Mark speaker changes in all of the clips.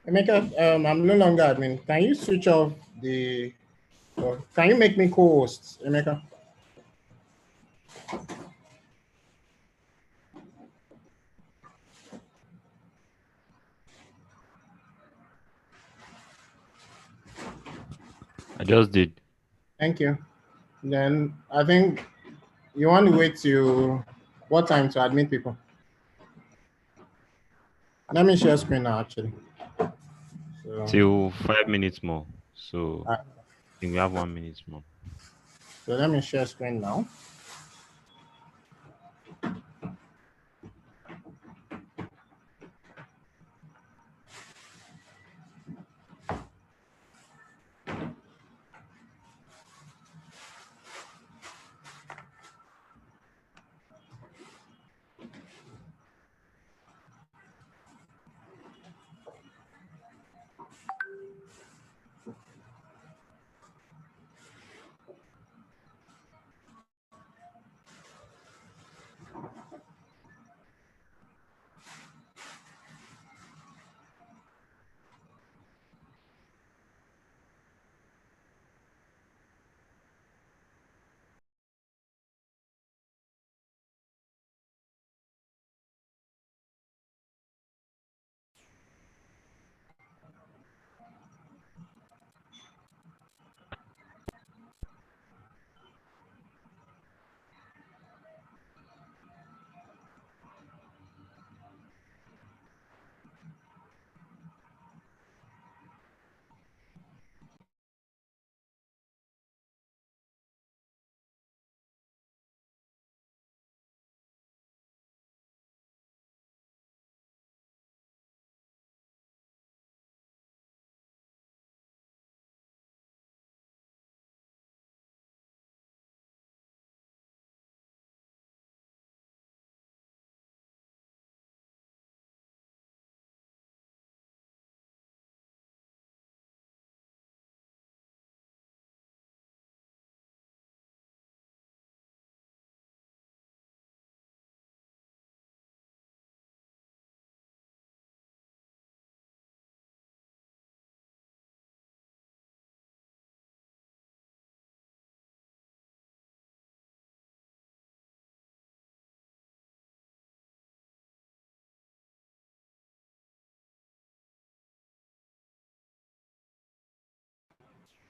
Speaker 1: Emeka, I'm no longer admin. Can you switch off the, or can you make me co-host, Emeka?
Speaker 2: I just did.
Speaker 1: Thank you. Then I think you want to wait till what time to admit people? Let me share screen now, actually. So,
Speaker 2: Till 5 minutes more. So
Speaker 1: uh,
Speaker 2: I think we have 1 minute more.
Speaker 1: so let me share screen now.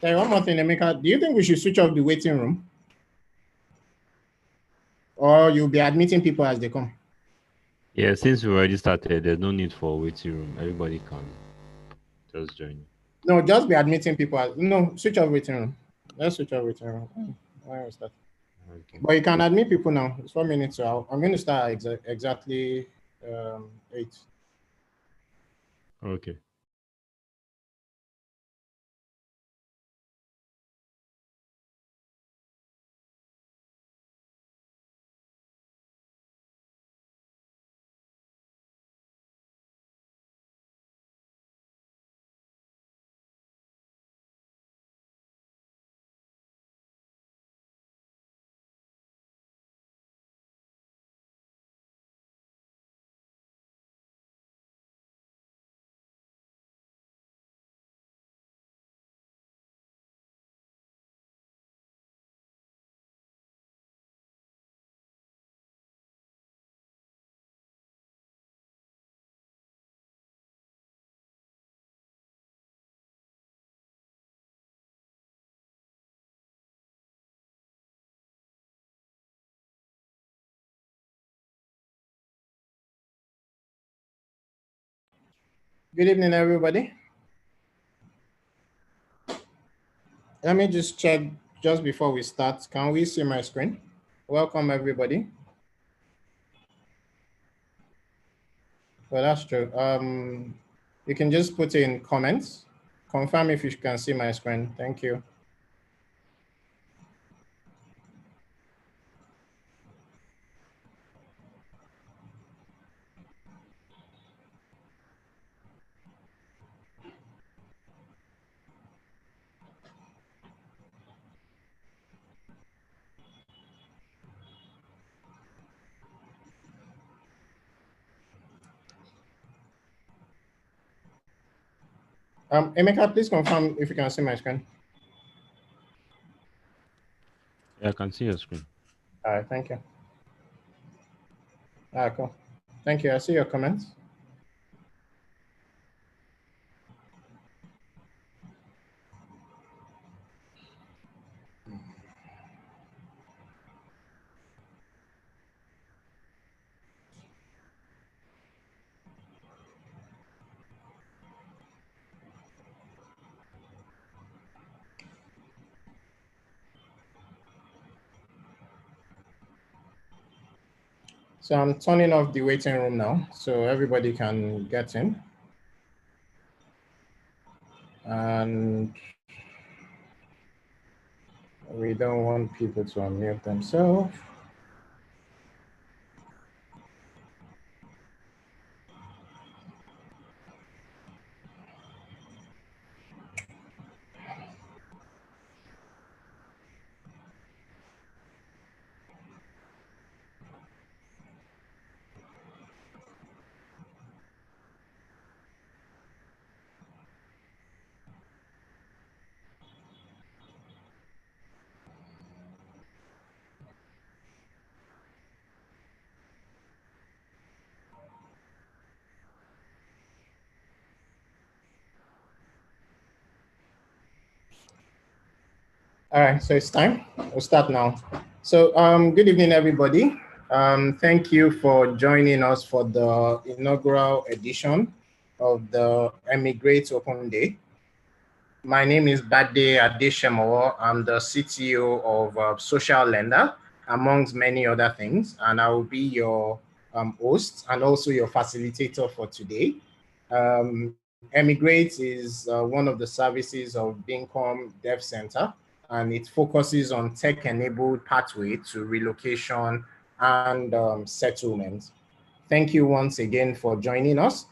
Speaker 1: Okay, one more thing, Emeka. Do you think we should switch off the waiting room? Or you'll be admitting people as they come?
Speaker 2: Yeah, since we already started, there's no need for waiting room. Everybody can just join.
Speaker 1: No, just be admitting people as, no, switch off waiting room. Let's switch off waiting room. Why was that?
Speaker 2: Okay.
Speaker 1: But you can admit people now. It's 4 minutes, so I'm going to start exactly 8.
Speaker 2: Okay.
Speaker 1: Good evening, everybody. Let me just check just before we start. Can we see my screen? Welcome, everybody. Well, that's true. You can just put in comments. Confirm if you can see my screen. Thank you. Emeka, please confirm if you can see my screen.
Speaker 2: Yeah, I can see your screen.
Speaker 1: All right, thank you. All right, cool. Thank you. I see your comments. So I'm turning off the waiting room now, so everybody can get in. And we don't want people to unmute themselves. All right, so it's time. We'll start now. So good evening, everybody. Thank you for joining us for the inaugural edition of the Emigrate Open Day. My name is Bade Adesemowo. I'm the CTO of Social Lender, amongst many other things, and I will be your host and also your facilitator for today. Emigrate is one of the services of Bincom Dev Center, and it focuses on tech-enabled pathway to relocation and settlement. Thank you once again for joining us.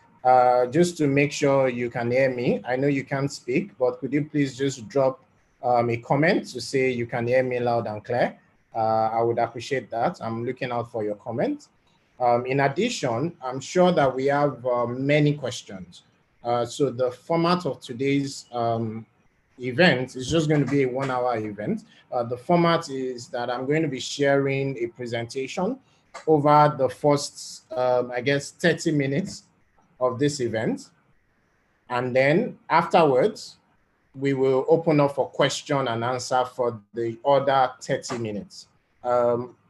Speaker 1: Just to make sure you can hear me, I know you can't speak, but could you please just drop a comment to say you can hear me loud and clear? I would appreciate that. I'm looking out for your comment. In addition, I'm sure that we have many questions. So the format of today's event is just going to be a 1-hour event. The format is that I'm going to be sharing a presentation over the first, I guess, 30 minutes of this event. And then afterwards, we will open up for question and answer for the other 30 minutes.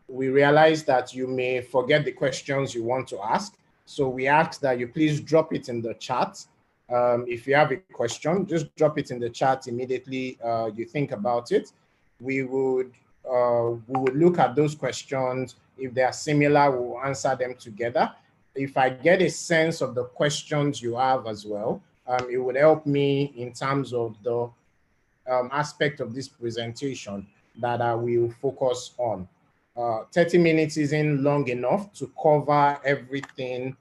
Speaker 1: We realize that you may forget the questions you want to ask. So we ask that you please drop it in the chat. If you have a question, just drop it in the chat immediately you think about it. We would look at those questions. If they are similar, we'll answer them together. If I get a sense of the questions you have as well, it would help me in terms of the aspect of this presentation that I will focus on. 30 minutes isn't long enough to cover everything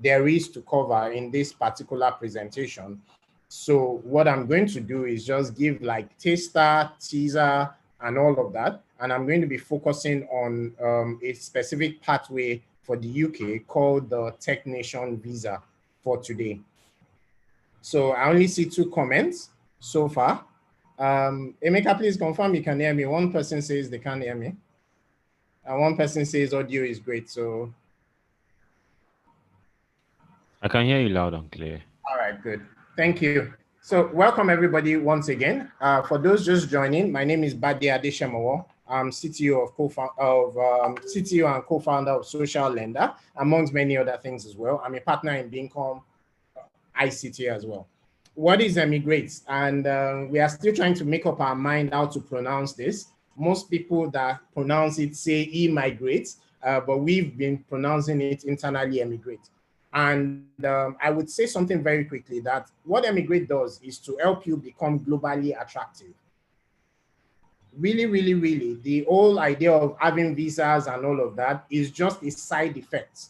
Speaker 1: there is to cover in this particular presentation. So what I'm going to do is just give like taster, teaser, and all of that. And I'm going to be focusing on a specific pathway for the UK called the Tech Nation visa for today. So I only see 2 comments so far. Emeka, please confirm you can hear me. One person says they can't hear me. And one person says audio is great. So
Speaker 2: I can hear you loud and clear.
Speaker 1: all right, good. Thank you. So welcome everybody once again. For those just joining, my name is Bade Adesemowo. I'm CTO CTO and co-founder of Social Lender, amongst many other things as well. I'm a partner in Bincom ICT as well. What is Emigrate? And we are still trying to make up our mind how to pronounce this. Most people that pronounce it say e-migrate, but we've been pronouncing it internally Emigrate. And I would say something very quickly that what Emigrate does is to help you become globally attractive. Really, really, really, the whole idea of having visas and all of that is just a side effect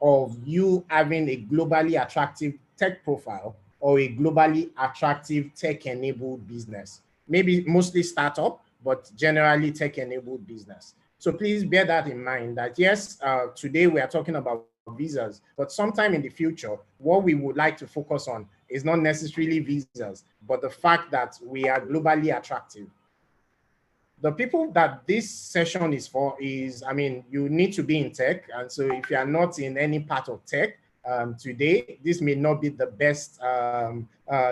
Speaker 1: of you having a globally attractive tech profile or a globally attractive tech-enabled business. Maybe mostly startup, but generally tech-enabled business. So please bear that in mind that yes, today we are talking about visas, but sometime in the future, what we would like to focus on is not necessarily visas, but the fact that we are globally attractive. The people that this session is for is, I mean, you need to be in tech. And so if you are not in any part of tech today, this may not be the best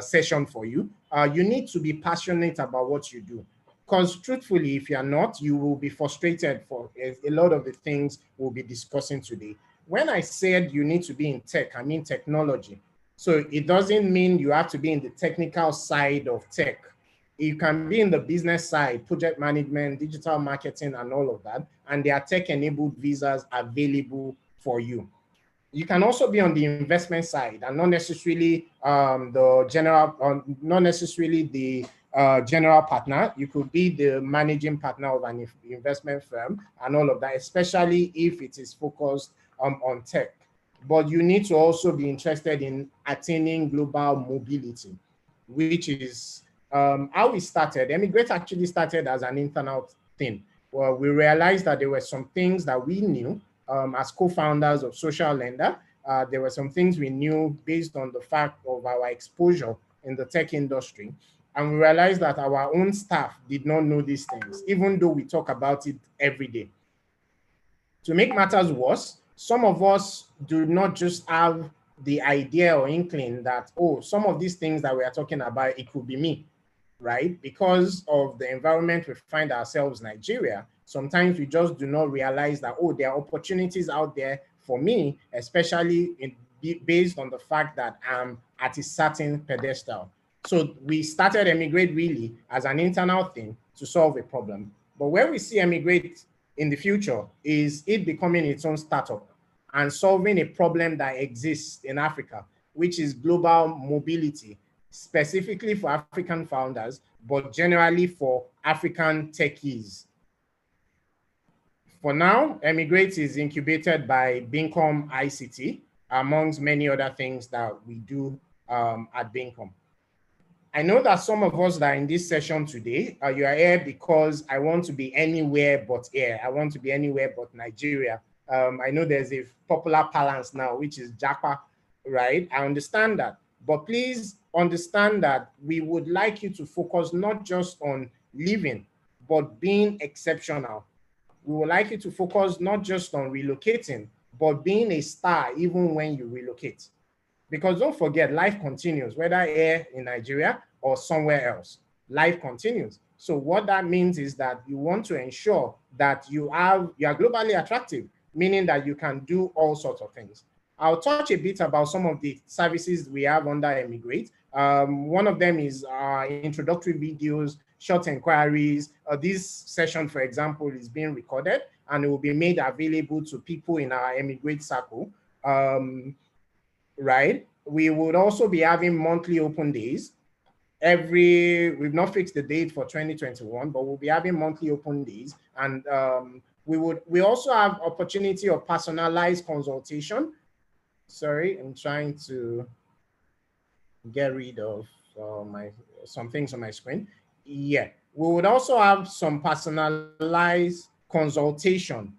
Speaker 1: session for you. You need to be passionate about what you do. Because truthfully, if you are not, you will be frustrated for a lot of the things we'll be discussing today. When I said you need to be in tech, I mean technology. So it doesn't mean you have to be in the technical side of tech. You can be in the business side, project management, digital marketing, and all of that. And there are tech-enabled visas available for you. You can also be on the investment side and not necessarily the general partner. You could be the managing partner of an investment firm and all of that, especially if it is focused on tech. But you need to also be interested in attaining global mobility, which is how we started. Emigrate actually started as an internal thing. Well, we realized that there were some things that we knew as co-founders of Social Lender. There were some things we knew based on the fact of our exposure in the tech industry. And we realized that our own staff did not know these things, even though we talk about it every day. To make matters worse, some of us do not just have the idea or inkling that, oh, some of these things that we are talking about, it could be me, right? Because of the environment we find ourselves, Nigeria, sometimes we just do not realize that, oh, there are opportunities out there for me, especially based on the fact that I'm at a certain pedestal. So we started Emigrate really as an internal thing to solve a problem. But where we see Emigrate in the future is it becoming its own startup and solving a problem that exists in Africa, which is global mobility, specifically for African founders, but generally for African techies. For now, Emigrate is incubated by Bincom ICT, amongst many other things that we do at Bincom. I know that some of us that are in this session today, you are here because I want to be anywhere but here. I want to be anywhere but Nigeria. I know there's a popular balance now, which is Japa, right? I understand that. But please understand that we would like you to focus not just on living, but being exceptional. We would like you to focus not just on relocating, but being a star even when you relocate. Because don't forget, life continues, whether here in Nigeria or somewhere else. Life continues. So what that means is that you want to ensure that you are globally attractive, meaning that you can do all sorts of things. I'll touch a bit about some of the services we have under Emigrate. One of them is introductory videos, short inquiries. This session, for example, is being recorded and it will be made available to people in our Emigrate circle. Right? We would also be having monthly open days. We've not fixed the date for 2021, but we'll be having monthly open days. And we also have opportunity of personalized consultation. Sorry, I'm trying to get rid of some things on my screen. Yeah, we would also have some personalized consultation,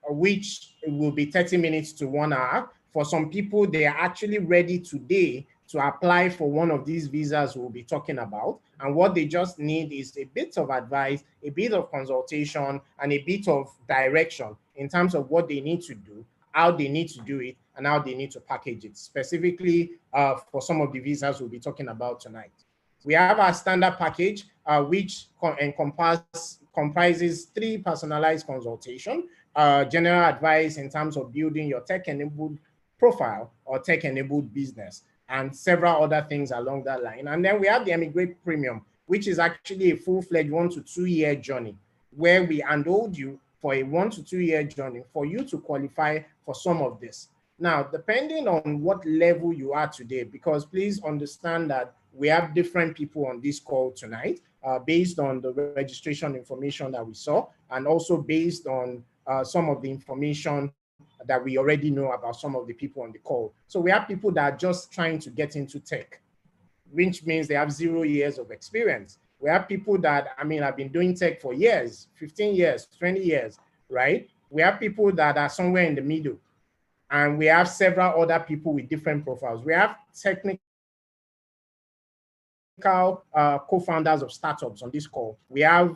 Speaker 1: which will be 30 minutes to 1 hour. For some people, they are actually ready today to apply for one of these visas we'll be talking about. And what they just need is a bit of advice, a bit of consultation, and a bit of direction in terms of what they need to do, how they need to do it, and how they need to package it, specifically for some of the visas we'll be talking about tonight. We have our standard package, which comprises 3 personalized consultation, general advice in terms of building your tech-enabled profile or tech-enabled business, and several other things along that line. And then we have the Emigrate Premium, which is actually a full-fledged 1 to 2 year journey, where we enrolled you for a 1 to 2 year journey for you to qualify for some of this. Now, depending on what level you are today, because please understand that we have different people on this call tonight, based on the registration information that we saw, and also based on some of the information that we already know about some of the people on the call. So we have people that are just trying to get into tech, which means they have 0 years of experience. We have people that, have been doing tech for years, 15 years, 20 years, right? We have people that are somewhere in the middle. And we have several other people with different profiles. We have technical co-founders of startups on this call. We have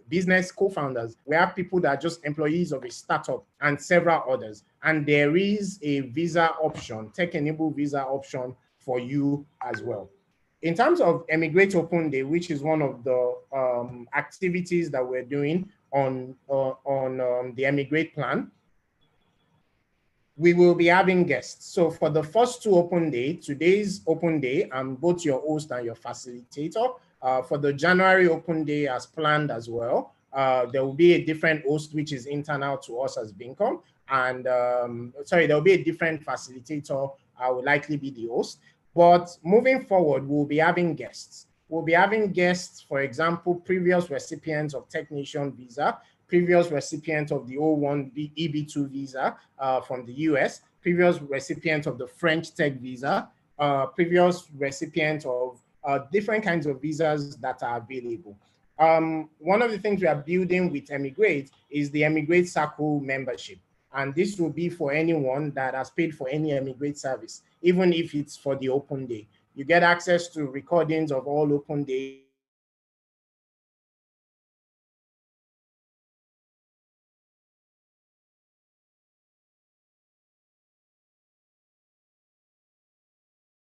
Speaker 1: business co-founders. We have people that are just employees of a startup and several others. And there is a visa option, tech-enabled visa option for you as well. In terms of Emigrate Open Day, which is one of the activities that we're doing on the Emigrate plan, we will be having guests. So for the first two open day, today's open day, I'm both your host and your facilitator. For the January open day as planned as well, there will be a different host, which is internal to us as Bincom. And there will be a different facilitator. I will likely be the host. But moving forward, we'll be having guests. We'll be having guests, for example, previous recipients of Technician visa, previous recipient of the O1 EB2 visa from the US, previous recipient of the French Tech visa, previous recipient of different kinds of visas that are available. One of the things we are building with Emigrate is the Emigrate Circle membership. And this will be for anyone that has paid for any Emigrate service, even if it's for the open day. You get access to recordings of all open days.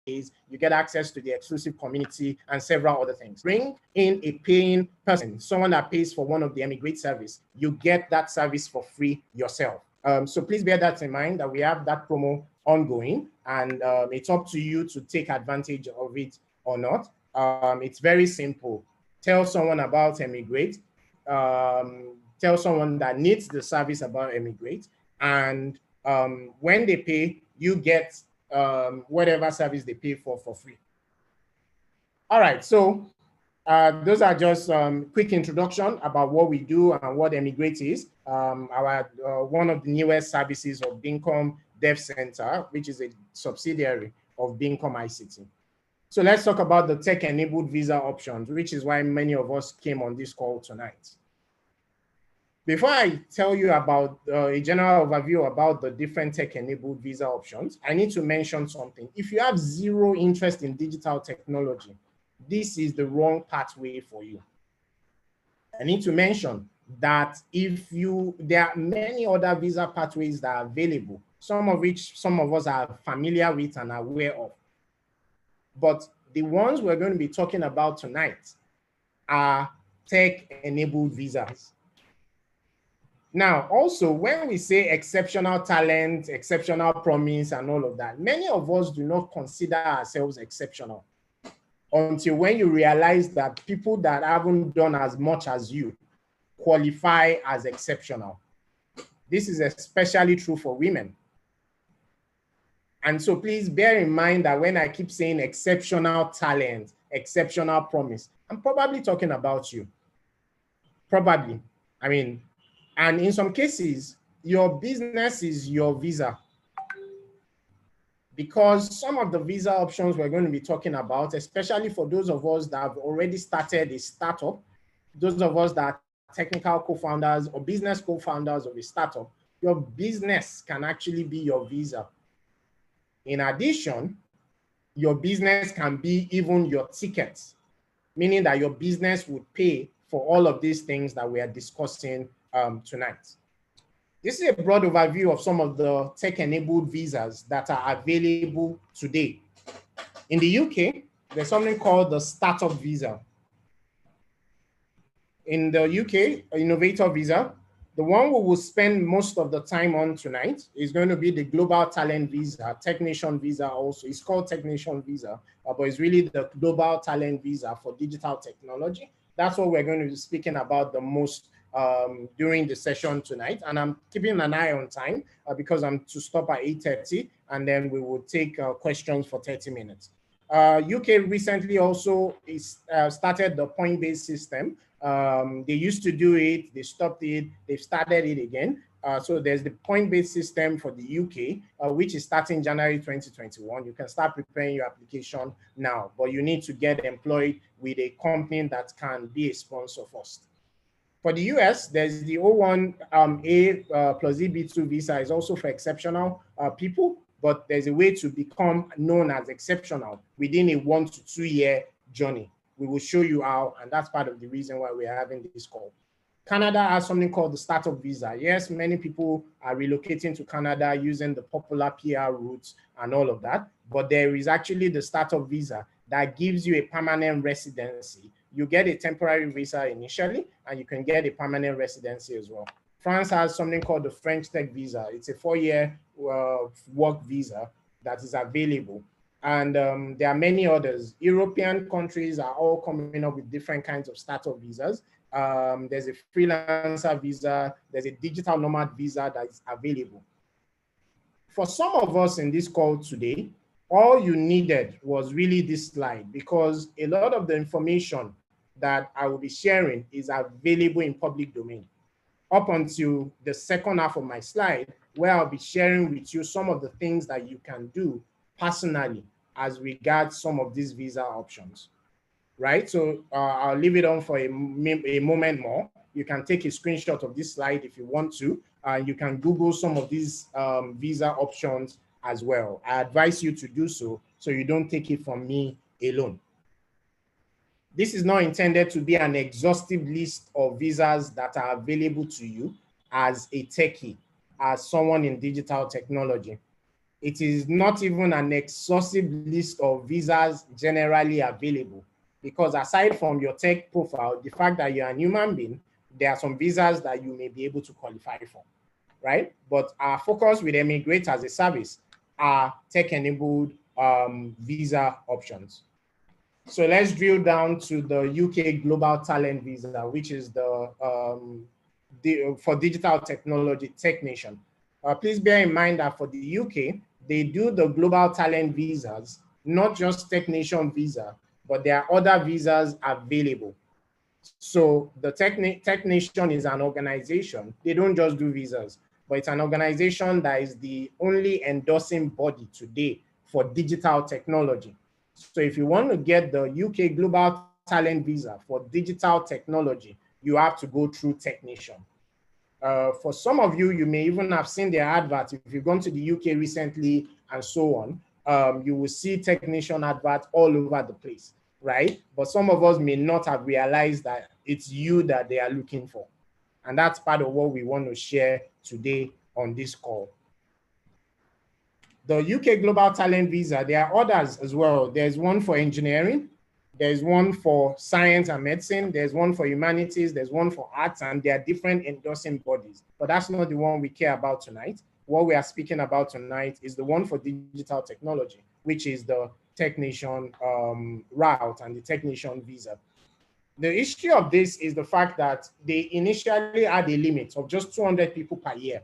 Speaker 1: You get access to the exclusive community and several other things. Bring in a paying person, someone that pays for one of the Emigrate service. You get that service for free yourself. So please bear that in mind that we have that promo ongoing, and it's up to you to take advantage of it or not. It's very simple. Tell someone about Emigrate. Tell someone that needs the service about Emigrate, and when they pay, you get whatever service they pay for free. All right, so those are just quick introduction about what we do and what Emigrate is. One of the newest services of Bincom Dev Center, which is a subsidiary of Bincom ICT. So let's talk about the tech-enabled visa options, which is why many of us came on this call tonight. Before I tell you about a general overview about the different tech-enabled visa options, I need to mention something. If you have zero interest in digital technology, this is the wrong pathway for you. I need to mention that there are many other visa pathways that are available, some of which some of us are familiar with and aware of. But the ones we're going to be talking about tonight are tech-enabled visas. Now, also, when we say exceptional talent, exceptional promise, and all of that, many of us do not consider ourselves exceptional until when you realize that people that haven't done as much as you qualify as exceptional. This is especially true for women. And so please bear in mind that when I keep saying exceptional talent, exceptional promise, I'm probably talking about you. Probably. I mean, and in some cases, your business is your visa. Because some of the visa options we're going to be talking about, especially for those of us that have already started a startup, those of us that are technical co-founders or business co-founders of a startup, your business can actually be your visa. In addition, your business can be even your tickets, meaning that your business would pay for all of these things that we are discussing tonight. This is a broad overview of some of the tech-enabled visas that are available today. In the UK, there's something called the startup visa. In the UK, innovator visa, the one we will spend most of the time on tonight is going to be the global talent visa, technician visa also. It's called technician visa, but it's really the global talent visa for digital technology. That's what we're going to be speaking about the most during the session tonight. And I'm keeping an eye on time because I'm to stop at 8:30, and then we will take questions for 30 minutes. UK recently also started the point-based system. They used to do it, they stopped it, they've started it again. So there's the point-based system for the UK, which is starting January 2021. You can start preparing your application now, but you need to get employed with a company that can be a sponsor first. For the US, there's the O1A plus EB2 visa is also for exceptional people, but there's a way to become known as exceptional within a 1 to 2 year journey. We will show you how, and that's part of the reason why we're having this call. Canada has something called the startup visa. Yes, many people are relocating to Canada using the popular PR routes and all of that, but there is actually the startup visa that gives you a permanent residency. You get a temporary visa initially, and you can get a permanent residency as well. France has something called the French Tech visa. It's a 4-year work visa that is available. And there are many others. European countries are all coming up with different kinds of startup visas. There's a freelancer visa, there's a digital nomad visa that is available. For some of us in this call today, all you needed was really this slide, because a lot of the information that I will be sharing is available in public domain. Up until the second half of my slide, where I'll be sharing with you some of the things that you can do personally as regards some of these visa options, right? So I'll leave it on for a moment more. You can take a screenshot of this slide if you want to. You can Google some of these visa options as well. I advise you to do so you don't take it from me alone. This is not intended to be an exhaustive list of visas that are available to you as a techie, as someone in digital technology. It is not even an exhaustive list of visas generally available, because aside from your tech profile, the fact that you're a human being, there are some visas that you may be able to qualify for, right? But our focus with Emigrate as a service are tech-enabled visa options. So let's drill down to the UK Global Talent Visa, which is for digital technology technician. Please bear in mind that for the UK, they do the Global Talent Visas, not just technician visa, but there are other visas available. So the technician is an organization. They don't just do visas, but it's an organization that is the only endorsing body today for digital technology. So if you want to get the UK Global Talent Visa for digital technology, you have to go through technician. For some of you, you may even have seen their adverts. If you've gone to the UK recently and so on, you will see technician adverts all over the place, right? But some of us may not have realized that it's you that they are looking for. And that's part of what we want to share today on this call. The UK Global Talent Visa, there are others as well. There's one for engineering, there's one for science and medicine, there's one for humanities, there's one for arts, and there are different endorsing bodies. But that's not the one we care about tonight. What we are speaking about tonight is the one for digital technology, which is the technician route and the technician visa. The issue of this is the fact that they initially had a limit of just 200 people per year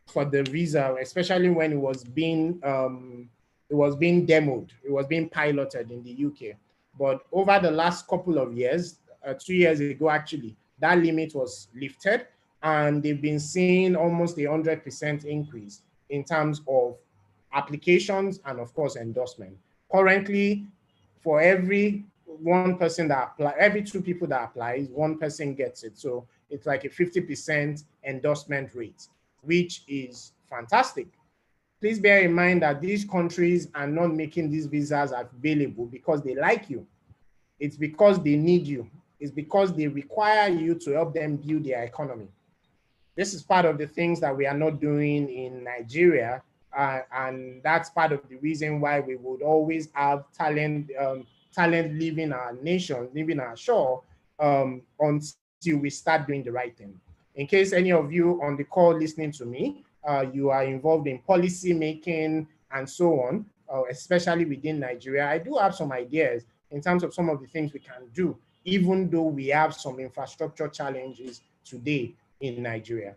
Speaker 1: for the visa, especially when it was being demoed, it was being piloted in the UK. But over the last couple of years, 2 years ago actually, that limit was lifted, and they've been seeing almost a 100% increase in terms of applications and of course endorsement. Currently, for every one person that apply, every 2 people that applies, 1 person gets it. So it's like a 50% endorsement rate, which is fantastic. Please bear in mind that these countries are not making these visas available because they like you. It's because they need you. It's because they require you to help them build their economy. This is part of the things that we are not doing in Nigeria, and that's part of the reason why we would always have talent leaving our nation, leaving our shore, until we start doing the right thing. In case any of you on the call listening to me, you are involved in policy making and so on, especially within Nigeria, I do have some ideas in terms of some of the things we can do, even though we have some infrastructure challenges today in Nigeria.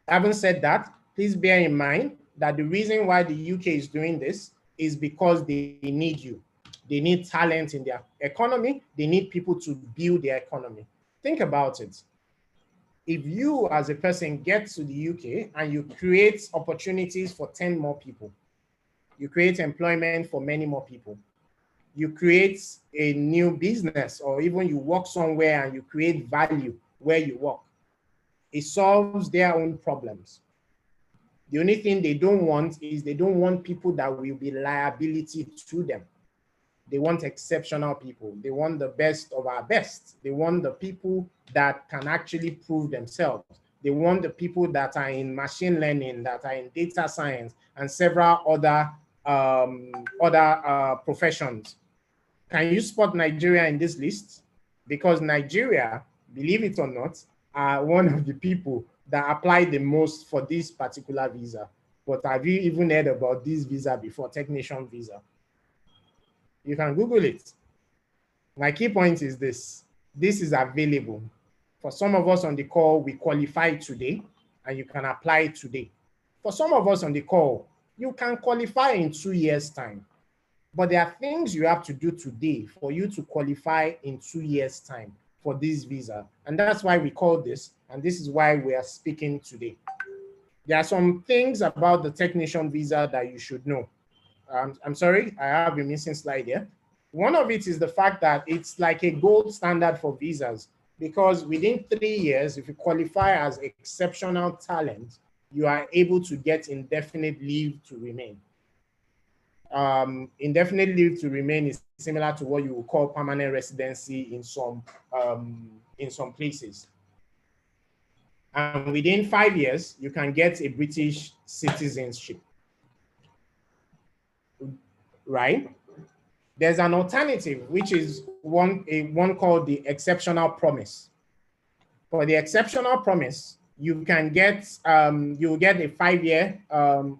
Speaker 1: Having said that, please bear in mind that the reason why the UK is doing this is because they need you. They need talent in their economy. They need people to build their economy. Think about it. If you as a person get to the UK and you create opportunities for 10 more people, you create employment for many more people, you create a new business, or even you work somewhere and you create value where you work. It solves their own problems. The only thing they don't want is they don't want people that will be liability to them. They want exceptional people. They want the best of our best. They want the people that can actually prove themselves. They want the people that are in machine learning, that are in data science, and several other professions. Can you spot Nigeria in this list? Because Nigeria, believe it or not, are one of the people that apply the most for this particular visa. But have you even heard about this visa before, technician visa? You can Google it. My key point is this. This is available. For some of us on the call, we qualify today, and you can apply today. For some of us on the call, you can qualify in 2 years' time. But there are things you have to do today for you to qualify in 2 years' time for this visa. And that's why we call this, and this is why we are speaking today. There are some things about the technician visa that you should know. I'm sorry, I have a missing slide here. One of it is the fact that it's like a gold standard for visas, because within 3 years, if you qualify as exceptional talent, you are able to get indefinite leave to remain. Indefinite leave to remain is similar to what you would call permanent residency in some places. And within 5 years, you can get a British citizenship, right? There's an alternative, which is one called the exceptional promise. For the exceptional promise, you can get you'll get a 5-year.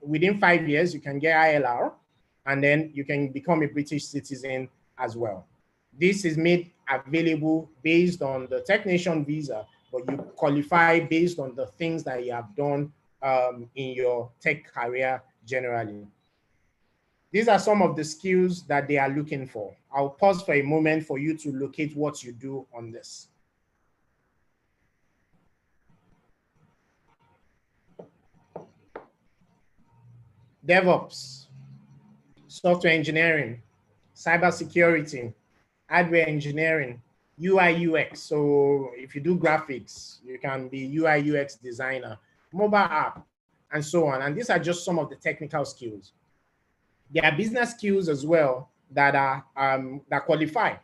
Speaker 1: Within 5 years, you can get ILR, and then you can become a British citizen as well. This is made available based on the technician visa, but you qualify based on the things that you have done in your tech career generally. These are some of the skills that they are looking for. I'll pause for a moment for you to locate what you do on this. DevOps, software engineering, cybersecurity, hardware engineering, UI UX. So if you do graphics, you can be UI UX designer, mobile app, and so on. And these are just some of the technical skills. There are business skills as well that are that qualify.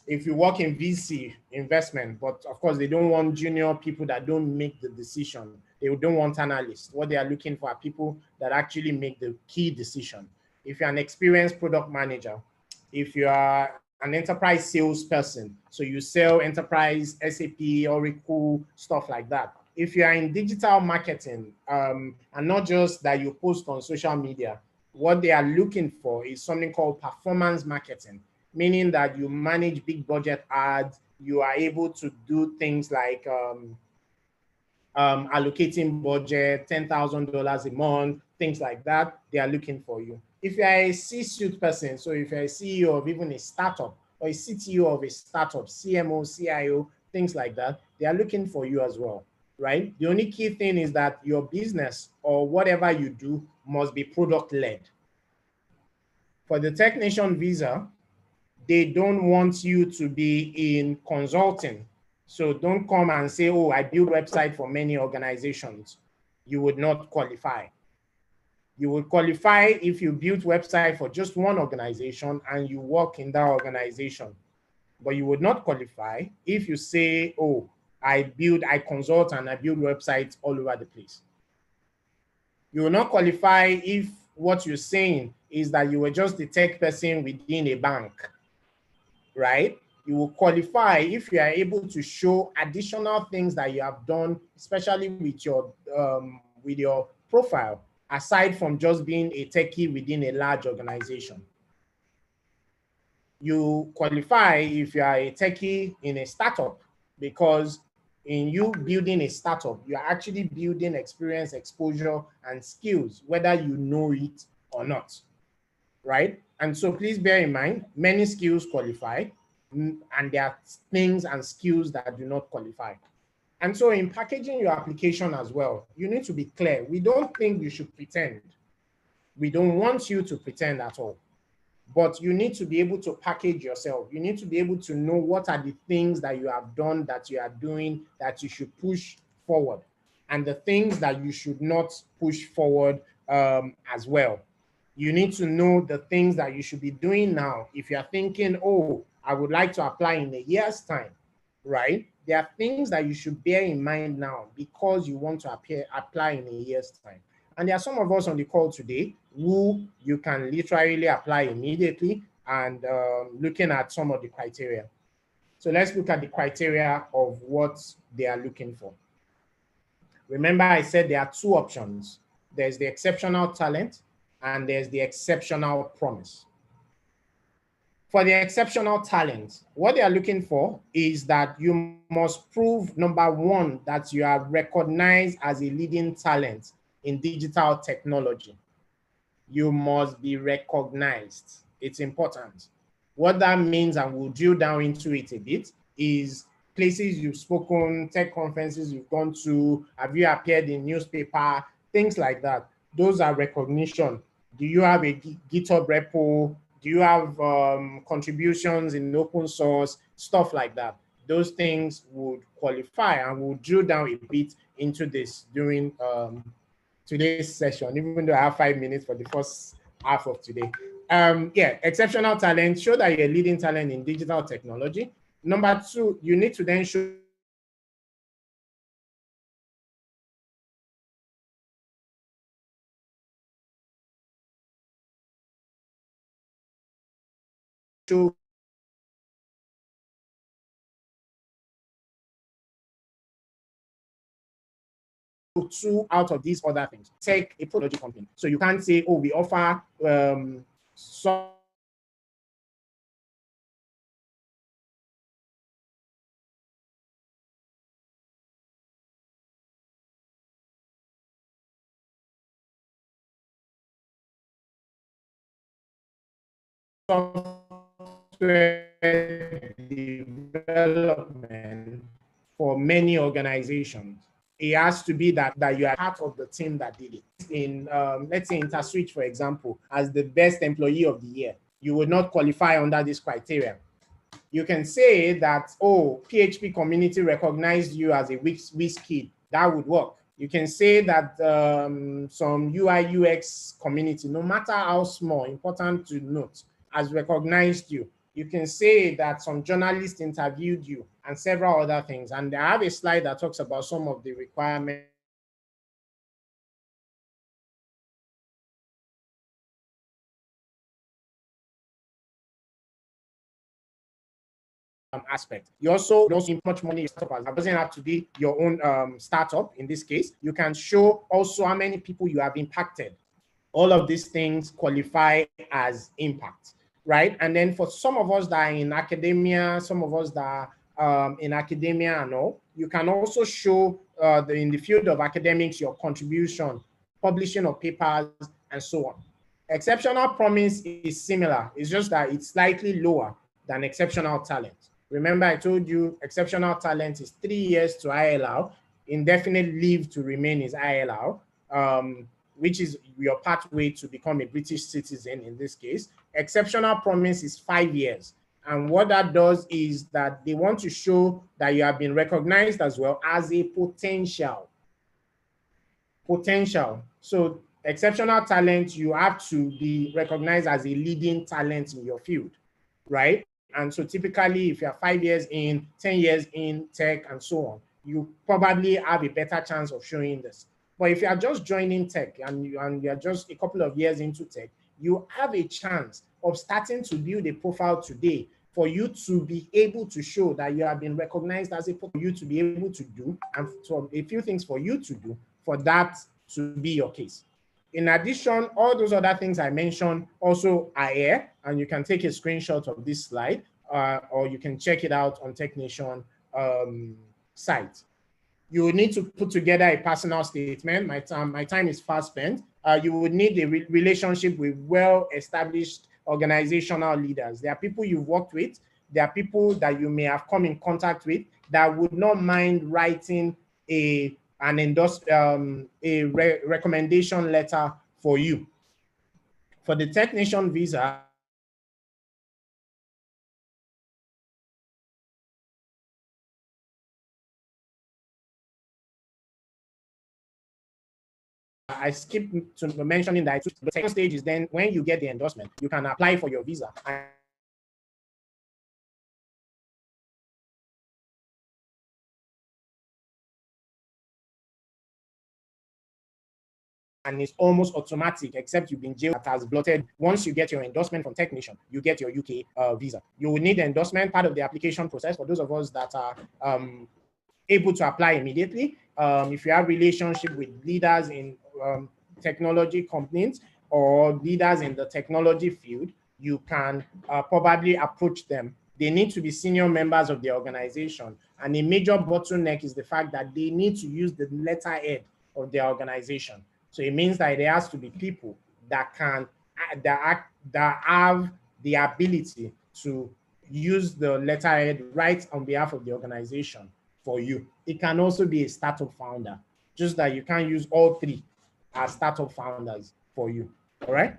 Speaker 1: If you work in VC investment, but of course they don't want junior people that don't make the decision. They don't want analysts. What they are looking for are people that actually make the key decision. If you're an experienced product manager, if you are an enterprise salesperson, so you sell enterprise, SAP, Oracle, stuff like that. If you are in digital marketing, and not just that you post on social media, what they are looking for is something called performance marketing, meaning that you manage big budget ads, you are able to do things like allocating budget, $10,000 a month, things like that. They are looking for you. If you are a C-suite person, so if you're a CEO of even a startup or a CTO of a startup, CMO, CIO, things like that, they are looking for you as well, right? The only key thing is that your business or whatever you do must be product-led. For the technician visa, they don't want you to be in consulting. So don't come and say, oh, I build website for many organizations. You would not qualify. You would qualify if you build website for just one organization and you work in that organization. But you would not qualify if you say, oh, I consult and I build websites all over the place. You will not qualify if what you're saying is that you were just the tech person within a bank, right? You will qualify if you are able to show additional things that you have done, especially with your profile, aside from just being a techie within a large organization. You qualify if you are a techie in a startup, because in you building a startup, you are actually building experience, exposure, and skills, whether you know it or not, right? And so please bear in mind, many skills qualify, and there are things and skills that do not qualify. And so in packaging your application as well, you need to be clear. We don't think you should pretend. We don't want you to pretend at all. but you need to be able to package yourself. You need to be able to know what are the things that you have done, that you are doing, that you should push forward, and the things that you should not push forward as well. You need to know the things that you should be doing now. If you're thinking, oh, I would like to apply in a year's time, right? There are things that you should bear in mind now because you want to apply in a year's time. And there are some of us on the call today who you can literally apply immediately, and looking at some of the criteria. So let's look at the criteria of what they are looking for. Remember, I said there are two options. There's the exceptional talent and there's the exceptional promise. For the exceptional talent, what they are looking for is that you must prove, number one, that you are recognized as a leading talent in digital technology. You must be recognized. It's important. What that means, and we'll drill down into it a bit, is places you've spoken, tech conferences you've gone to, have you appeared in newspaper, things like that. Those are recognition. Do you have a GitHub repo? Do you have contributions in open source, stuff like that? Those things would qualify, and we'll drill down a bit into this during today's session, even though I have 5 minutes for the first half of today. Yeah, exceptional talent, show that you're a leading talent in digital technology. Number two, you need to then show two out of these other things. Take a technology company. So you can't say, oh, we offer some software development for many organizations. It has to be that you are part of the team that did it. In, let's say, InterSwitch, for example, as the best employee of the year, you would not qualify under this criteria. You can say that, oh, PHP community recognized you as a whiz kid. That would work. You can say that some UI UX community, no matter how small, important to note, has recognized you. You can say that some journalists interviewed you, and several other things. And I have a slide that talks about some of the requirements aspect. You also don't see much money in startup. It doesn't have to be your own startup. In this case, you can show also how many people you have impacted. All of these things qualify as impact, right? And then for some of us that are in academia, some of us that are in academia and all, you can also show in the field of academics your contribution, publishing of papers, and so on. Exceptional promise is similar. It's just that it's slightly lower than exceptional talent. Remember, I told you exceptional talent is 3 years to ILR. Indefinite leave to remain is ILR, which is your pathway to become a British citizen in this case. Exceptional promise is 5 years. And what that does is that they want to show that you have been recognized as well as a potential. So exceptional talent, you have to be recognized as a leading talent in your field, right? And so typically, if you're 5 years in, 10 years in tech and so on, you probably have a better chance of showing this. But if you are just joining tech and you're just a couple of years into tech, you have a chance of starting to build a profile today for you to be able to show that you have been recognized as for you to be able to do, and so a few things for you to do for that to be your case. In addition, all those other things I mentioned also are here, and you can take a screenshot of this slide, or you can check it out on TechNation site. You will need to put together a personal statement. My time is fast spent. You would need a relationship with well-established organizational leaders. There are people you've worked with. There are people that you may have come in contact with that would not mind writing a recommendation letter for you. For the TechNation visa, I skipped to mentioning that the second stage is then when you get the endorsement, you can apply for your visa. And it's almost automatic, except you've been jailed that has blotted. Once you get your endorsement from Technician, you get your UK visa. You will need endorsement, part of the application process for those of us that are able to apply immediately. If you have relationship with leaders in technology companies or leaders in the technology field, you can probably approach them. They need to be senior members of the organization. And a major bottleneck is the fact that they need to use the letterhead of their organization. So it means that there has to be people that can that have the ability to use the letterhead right on behalf of the organization for you. It can also be a startup founder, just that you can't use all three as startup founders for you. All right.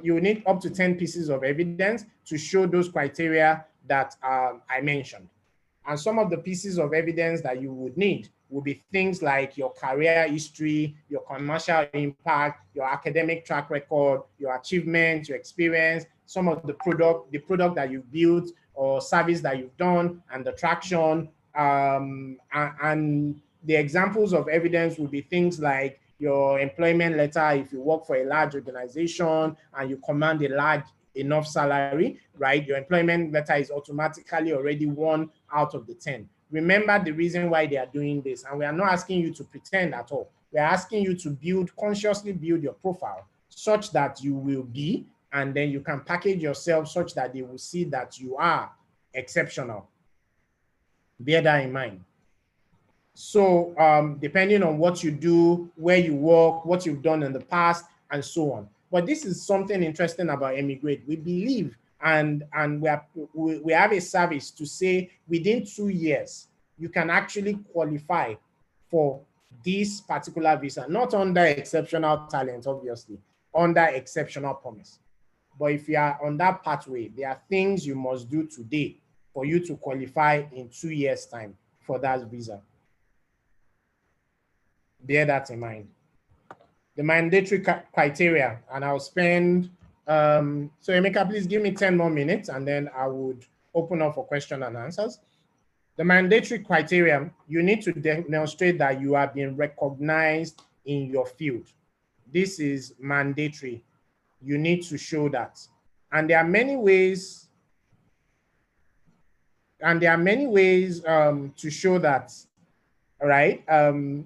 Speaker 1: You need up to 10 pieces of evidence to show those criteria that I mentioned. And some of the pieces of evidence that you would need will be things like your career history, your commercial impact, your academic track record, your achievements, your experience, some of the product that you've built or service that you've done, and the traction. And the examples of evidence will be things like your employment letter if you work for a large organization and you command a large enough salary, right? Your employment letter is automatically already 1 out of the 10. Remember the reason why they are doing this, and we are not asking you to pretend at all. We are asking you to consciously build your profile such that you will be, and then you can package yourself such that they will see that you are exceptional. Bear that in mind. So depending on what you do, where you work, what you've done in the past, and so on. But this is something interesting about Emigrate. We believe and we have a service to say within 2 years, you can actually qualify for this particular visa, not under exceptional talent, obviously, under exceptional promise. But if you are on that pathway, there are things you must do today for you to qualify in 2 years' time for that visa. Bear that in mind. The mandatory criteria, and I'll spend, so Emeka, please give me 10 more minutes and then I would open up for question and answers. The mandatory criteria, you need to demonstrate that you are being recognized in your field. This is mandatory. You need to show that. And there are many ways, to show that. All right.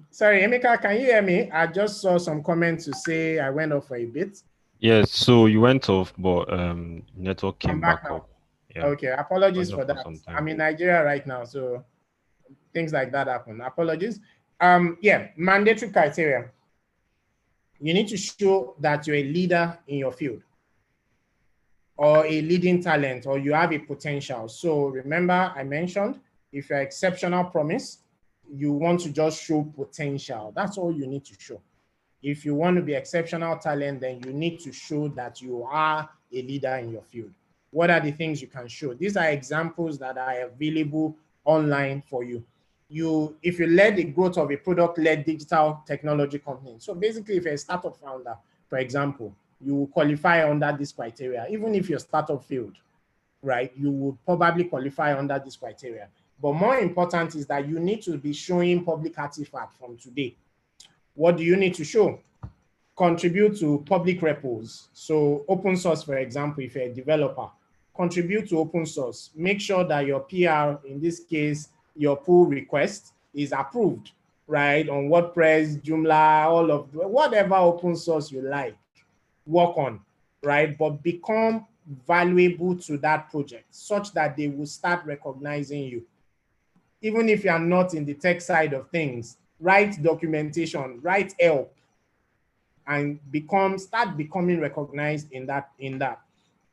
Speaker 1: Sorry, Emeka, can you hear me? I just saw some comments to say I went off for a bit.
Speaker 2: Yes, so you went off, but network came back up.
Speaker 1: Yeah. Okay, apologies for that. I'm in Nigeria right now, so things like that happen. Apologies. Yeah, mandatory criteria. You need to show that you're a leader in your field, or a leading talent, or you have a potential. So remember, I mentioned if you're exceptional promise, you want to just show potential. That's all you need to show. If you want to be exceptional talent, then you need to show that you are a leader in your field. What are the things you can show? These are examples that are available online for you. If you led the growth of a product-led digital technology company. So basically, if you're a startup founder, for example, you will qualify under this criteria. Even if your startup failed, right, you would probably qualify under this criteria. But more important is that you need to be showing public artifact from today. What do you need to show? Contribute to public repos. So open source, for example, if you're a developer, contribute to open source. Make sure that your PR, in this case, your pull request is approved, right? On WordPress, Joomla, all of whatever open source you like, work on, right? But become valuable to that project such that they will start recognizing you. Even if you are not in the tech side of things, write documentation, write help, and start becoming recognized in that.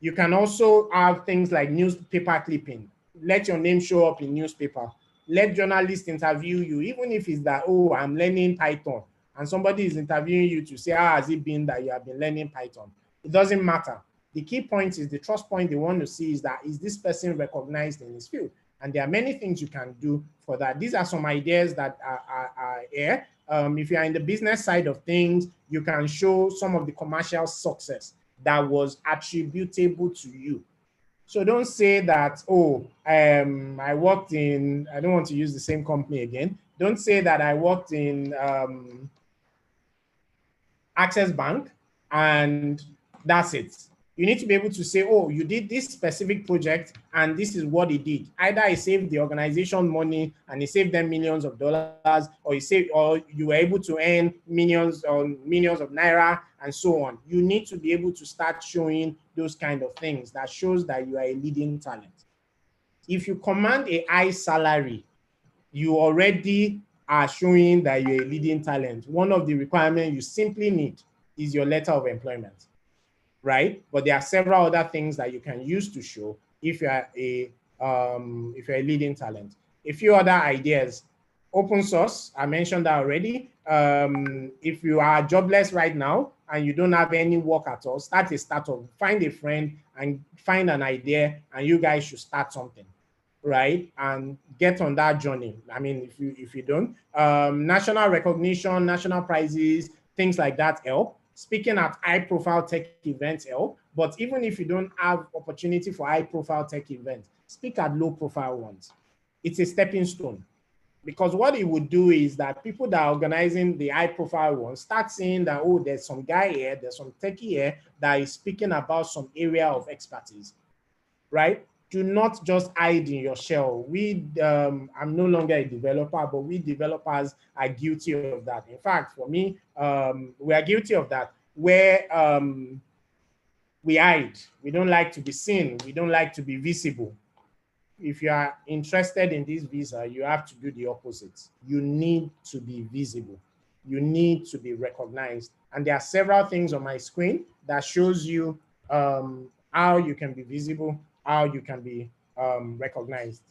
Speaker 1: You can also have things like newspaper clipping. Let your name show up in newspaper. Let journalists interview you, even if it's that, oh, I'm learning Python, and somebody is interviewing you to say, how has it been that you have been learning Python? It doesn't matter. The key point is the trust point they want to see is that, is this person recognized in his field? And there are many things you can do for that. These are some ideas that are here. If you are in the business side of things, you can show some of the commercial success that was attributable to you. So don't say that, oh, I worked in, I don't want to use the same company again. Don't say that I worked in Access Bank and that's it. You need to be able to say, oh, you did this specific project and this is what it did. Either it saved the organization money and it saved them millions of dollars, or you were able to earn millions or millions of naira and so on. You need to be able to start showing those kind of things that shows that you are a leading talent. If you command a high salary, you already are showing that you're a leading talent. One of the requirements you simply need is your letter of employment, right? But there are several other things that you can use to show if you're a leading talent. A few other ideas. Open source, I mentioned that already. If you are jobless right now and you don't have any work at all, start a startup, find a friend and find an idea, and you guys should start something, right? And get on that journey. I mean, if you don't, national recognition, national prizes, things like that help. Speaking at high-profile tech events help. But even if you don't have opportunity for high-profile tech events, speak at low-profile ones. It's a stepping stone. Because what it would do is that people that are organizing the high-profile ones start seeing that, oh, there's some guy here, there's some techie here that is speaking about some area of expertise, right? Do not just hide in your shell. I'm no longer a developer, but we developers are guilty of that. In fact, for me, we are guilty of that, where we hide. We don't like to be seen. We don't like to be visible. If you are interested in this visa, you have to do the opposite. You need to be visible. You need to be recognized. And there are several things on my screen that shows you how you can be visible, how you can be recognized.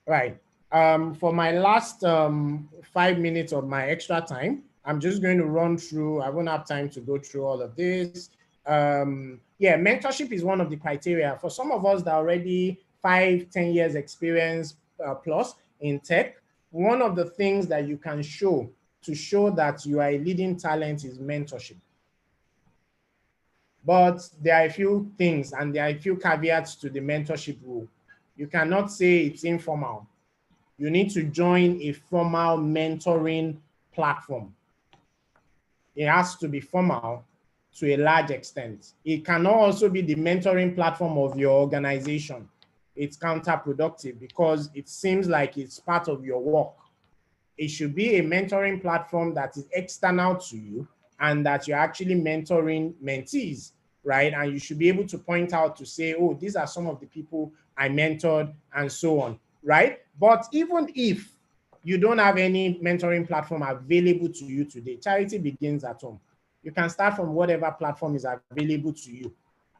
Speaker 1: Right. For my last 5 minutes of my extra time, I'm just going to run through, I won't have time to go through all of this. Yeah, mentorship is one of the criteria. For some of us that already 5-10 years experience plus in tech, one of the things that you can show to show that you are a leading talent is mentorship. But there are a few things and there are a few caveats to the mentorship rule. You cannot say it's informal. You need to join a formal mentoring platform. It has to be formal to a large extent. It cannot also be the mentoring platform of your organization. It's counterproductive because it seems like it's part of your work. It should be a mentoring platform that is external to you and that you're actually mentoring mentees, right? And you should be able to point out to say, oh, these are some of the people I mentored and so on, right? But even if you don't have any mentoring platform available to you today, charity begins at home. You can start from whatever platform is available to you,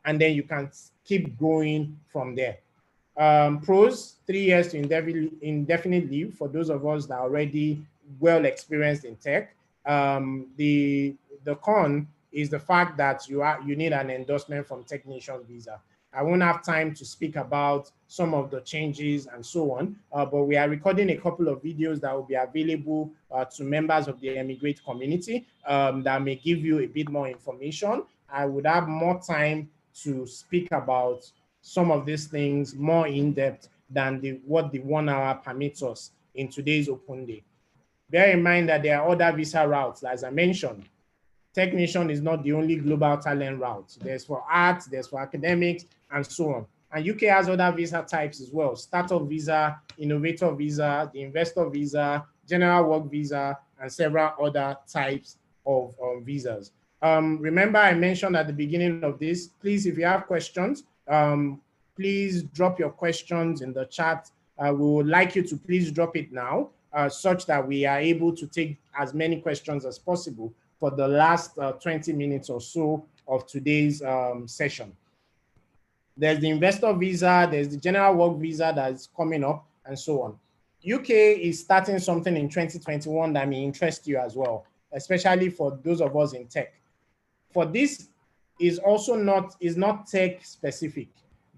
Speaker 1: and then you can keep going from there. Pros, 3 years to indefinite leave for those of us that are already well experienced in tech. The con is the fact that you need an endorsement from Tech Nation Visa. I won't have time to speak about some of the changes and so on, but we are recording a couple of videos that will be available to members of the Emigrate community that may give you a bit more information. I would have more time to speak about some of these things more in depth than what the 1 hour permits us in today's open day. Bear in mind that there are other visa routes, as I mentioned. Tech Nation is not the only global talent route. There's for arts, there's for academics, and so on. And UK has other visa types as well: startup visa, innovator visa, the investor visa, general work visa, and several other types of visas. Remember, I mentioned at the beginning of this, please, if you have questions, please drop your questions in the chat. We would like you to please drop it now, such that we are able to take as many questions as possible for the last 20 minutes or so of today's session. There's the investor visa, there's the general work visa that is coming up, and so on. UK is starting something in 2021 that may interest you as well, especially for those of us in tech. For this is not tech specific.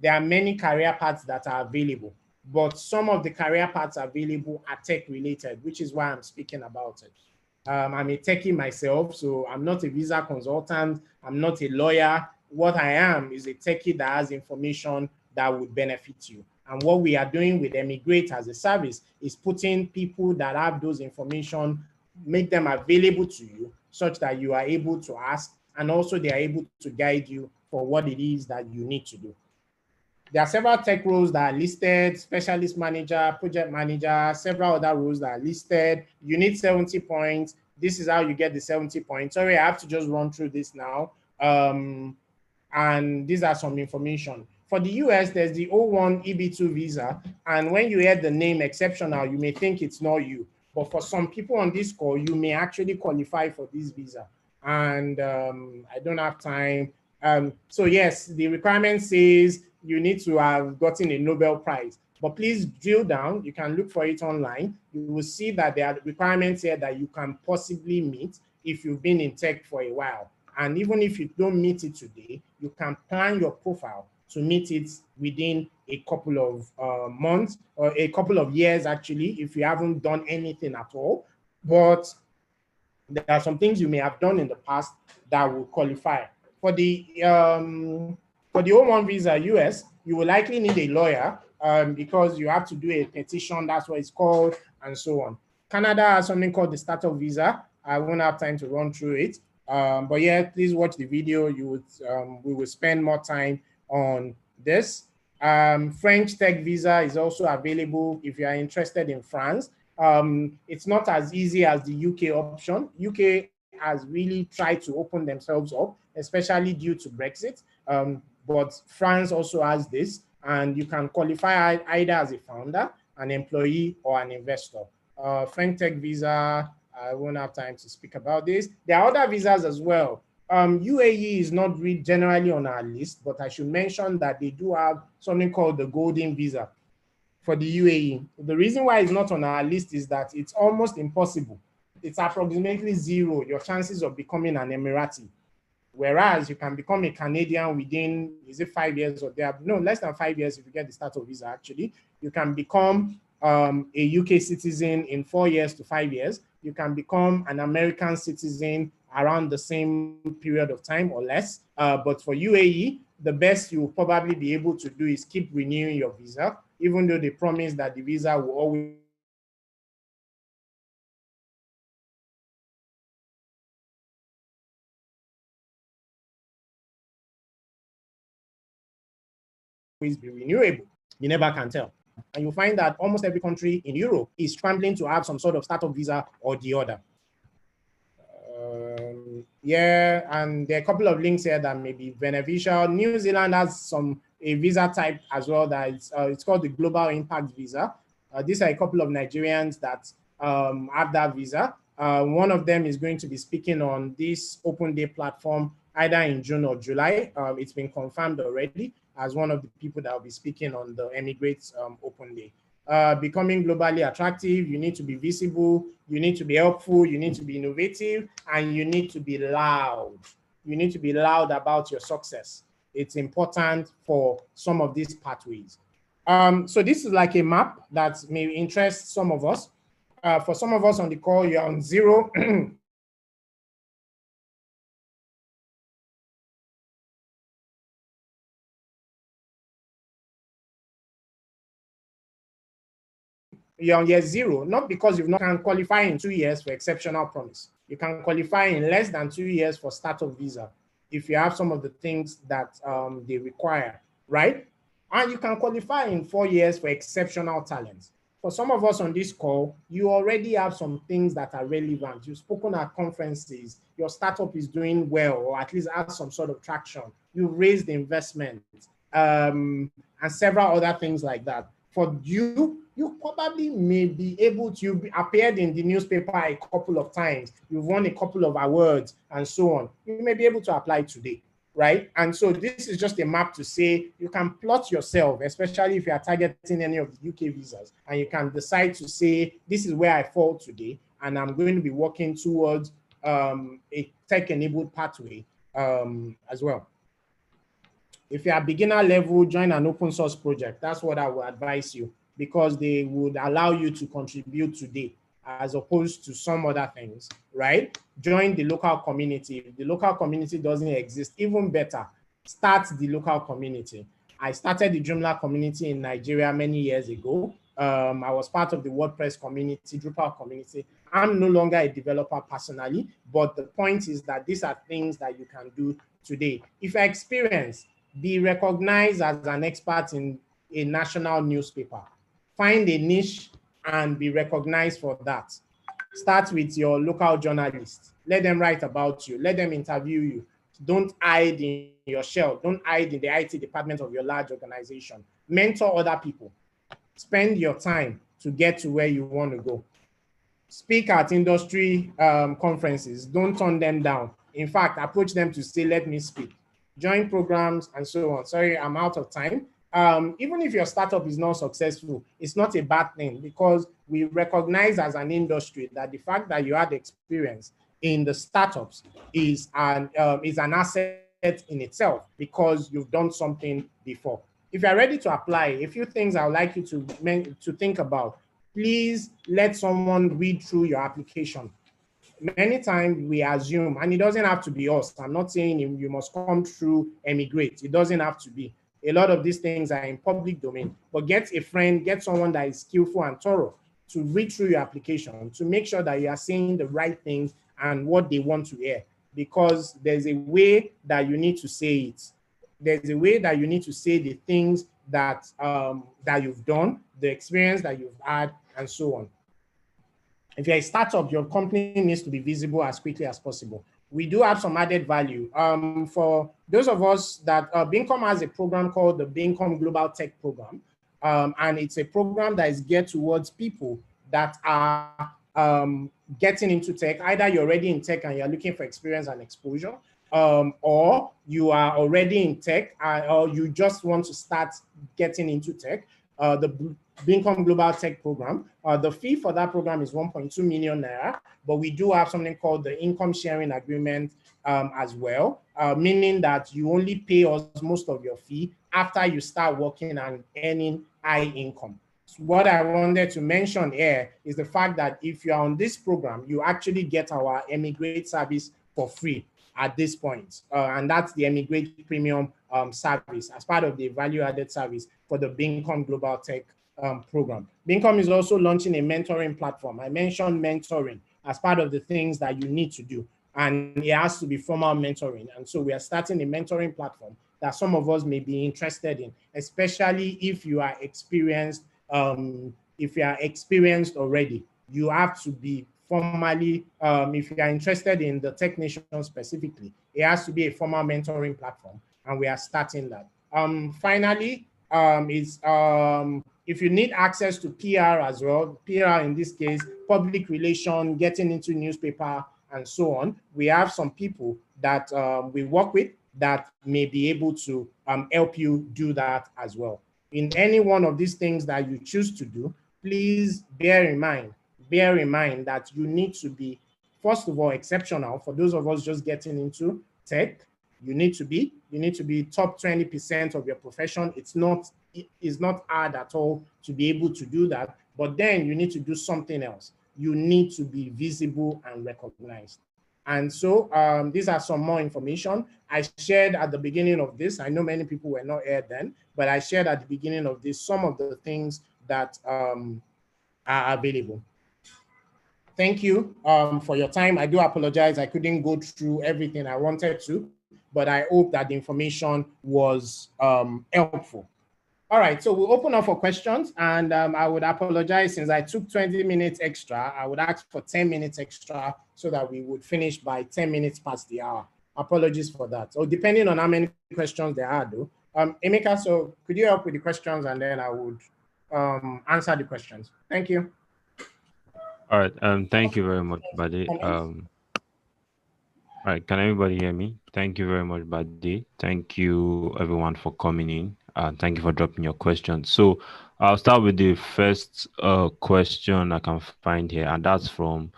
Speaker 1: There are many career paths that are available. but some of the career paths available are tech related, which is why I'm speaking about it. I'm a techie myself, so I'm not a visa consultant. I'm not a lawyer. What I am is a techie that has information that would benefit you. And what we are doing with Emigrate as a service is putting people that have those information, make them available to you such that you are able to ask, and also they are able to guide you for what it is that you need to do. There are several tech roles that are listed: specialist manager, project manager, several other roles that are listed. You need 70 points. This is how you get the 70 points. Sorry, I have to just run through this now. And these are some information. For the US, there's the O1 EB2 visa. And when you hear the name exceptional, you may think it's not you. But for some people on this call, you may actually qualify for this visa. And I don't have time. So yes, the requirement says you need to have gotten a Nobel Prize. But please drill down. You can look for it online. You will see that there are requirements here that you can possibly meet if you've been in tech for a while. And even if you don't meet it today, you can plan your profile to meet it within a couple of months or a couple of years, actually, if you haven't done anything at all. But there are some things you may have done in the past that will qualify. For the O1 visa US, you will likely need a lawyer because you have to do a petition, that's what it's called, and so on. Canada has something called the startup visa. I won't have time to run through it. But yeah, please watch the video. We will spend more time on this. French tech visa is also available if you are interested in France. It's not as easy as the UK option. UK has really tried to open themselves up, especially due to Brexit. But France also has this, and you can qualify either as a founder, an employee, or an investor. French tech visa, I won't have time to speak about this. There are other visas as well. UAE is not generally on our list, but I should mention that they do have something called the golden visa for the UAE. The reason why it's not on our list is that it's almost impossible. It's approximately zero, your chances of becoming an Emirati. Whereas you can become a Canadian within, is it 5 years or there? No, less than 5 years if you get the startup visa, actually. You can become a UK citizen in 4 years to 5 years. You can become an American citizen around the same period of time or less. But for UAE, the best you will probably be able to do is keep renewing your visa, even though they promise that the visa will always be renewable. You never can tell. And you'll find that almost every country in Europe is scrambling to have some sort of startup visa or the other. Yeah, and there are a couple of links here that may be beneficial. New Zealand has a visa type as well that it's called the Global Impact Visa. These are a couple of Nigerians that have that visa. One of them is going to be speaking on this open day platform either in June or July. It's been confirmed already as one of the people that will be speaking on the Emigrate open day. Becoming globally attractive, you need to be visible, you need to be helpful, you need to be innovative, and you need to be loud. You need to be loud about your success. It's important for some of these pathways. So this is like a map that may interest some of us. For some of us on the call, you're on 0. You're on year 0, not because you've not can qualify in 2 years for exceptional promise. You can qualify in less than 2 years for startup visa if you have some of the things that they require, right? And you can qualify in 4 years for exceptional talents. For some of us on this call, you already have some things that are relevant. You've spoken at conferences, your startup is doing well, or at least has some sort of traction. You've raised investment, and several other things like that. For you, you probably may be able to appeared in the newspaper a couple of times. You've won a couple of awards and so on. You may be able to apply today, right? And so this is just a map to say you can plot yourself, especially if you are targeting any of the UK visas, and you can decide to say, this is where I fall today, and I'm going to be working towards a tech-enabled pathway as well. If you are beginner level, join an open source project. That's what I would advise you. because they would allow you to contribute today as opposed to some other things, right? Join the local community. If the local community doesn't exist, even better, start the local community. I started the Joomla community in Nigeria many years ago. I was part of the WordPress community, Drupal community. I'm no longer a developer personally, but the point is that these are things that you can do today. If you're experienced, be recognized as an expert in a national newspaper. Find a niche and be recognized for that. Start with your local journalists. Let them write about you. Let them interview you. Don't hide in your shell. Don't hide in the IT department of your large organization. Mentor other people. Spend your time to get to where you want to go. Speak at industry conferences. Don't turn them down. In fact, approach them to say, let me speak. Join programs and so on. Sorry, I'm out of time. Even if your startup is not successful, it's not a bad thing, because we recognize as an industry that the fact that you had experience in the startups is an asset in itself, because you've done something before. If you're ready to apply, a few things I would like you to think about. Please let someone read through your application. Many times we assume, and it doesn't have to be us. I'm not saying you must come through Emigrate. It doesn't have to be. A lot of these things are in public domain, but get a friend, get someone that is skillful and thorough to read through your application, to make sure that you are saying the right things and what they want to hear, because there's a way that you need to say it. There's a way that you need to say the things that, that you've done, the experience that you've had, and so on. If you're a startup, your company needs to be visible as quickly as possible. We do have some added value. For those of us that Bincom has a program called the Bincom Global Tech Program. And it's a program that is geared towards people that are getting into tech. Either you're already in tech and you're looking for experience and exposure, or you are already in tech, or you just want to start getting into tech. The Bincom Global Tech Program. The fee for that program is 1.2 million naira, but we do have something called the income sharing agreement as well, meaning that you only pay us most of your fee after you start working and earning high income. So what I wanted to mention here is the fact that if you are on this program, you actually get our Emigrate service for free at this point. And that's the Emigrate Premium service as part of the value-added service for the Bincom Global Tech program. Bincom is also launching a mentoring platform. I mentioned mentoring as part of the things that you need to do, and it has to be formal mentoring. And so we are starting a mentoring platform that some of us may be interested in, especially if you are experienced. If you are experienced already, you have to be formally, if you are interested in the technician specifically, it has to be a formal mentoring platform, and we are starting that. Finally, if you need access to PR as well, PR in this case, public relation, getting into newspaper, and so on, we have some people that we work with that may be able to help you do that as well. In any one of these things that you choose to do, please bear in mind that you need to be, first of all, exceptional. For those of us just getting into tech, you need to be top 20% of your profession. It's not hard at all to be able to do that, but then you need to do something else. You need to be visible and recognized. And so these are some more information I shared at the beginning of this. I know many people were not here then, but I shared at the beginning of this some of the things that are available. Thank you for your time. I do apologize. I couldn't go through everything I wanted to, but I hope that the information was helpful. All right, so we'll open up for questions, and I would apologize since I took 20 minutes extra. I would ask for 10 minutes extra so that we would finish by 10 minutes past the hour. Apologies for that. So depending on how many questions there are, though. Emeka, so could you help with the questions, and then I would answer the questions. Thank you.
Speaker 2: All right. Thank you very much, Bade. All right. Can everybody hear me? Thank you very much, Bade. Thank you, everyone, for coming in. Thank you for dropping your questions. So I'll start with the first question I can find here, and that's from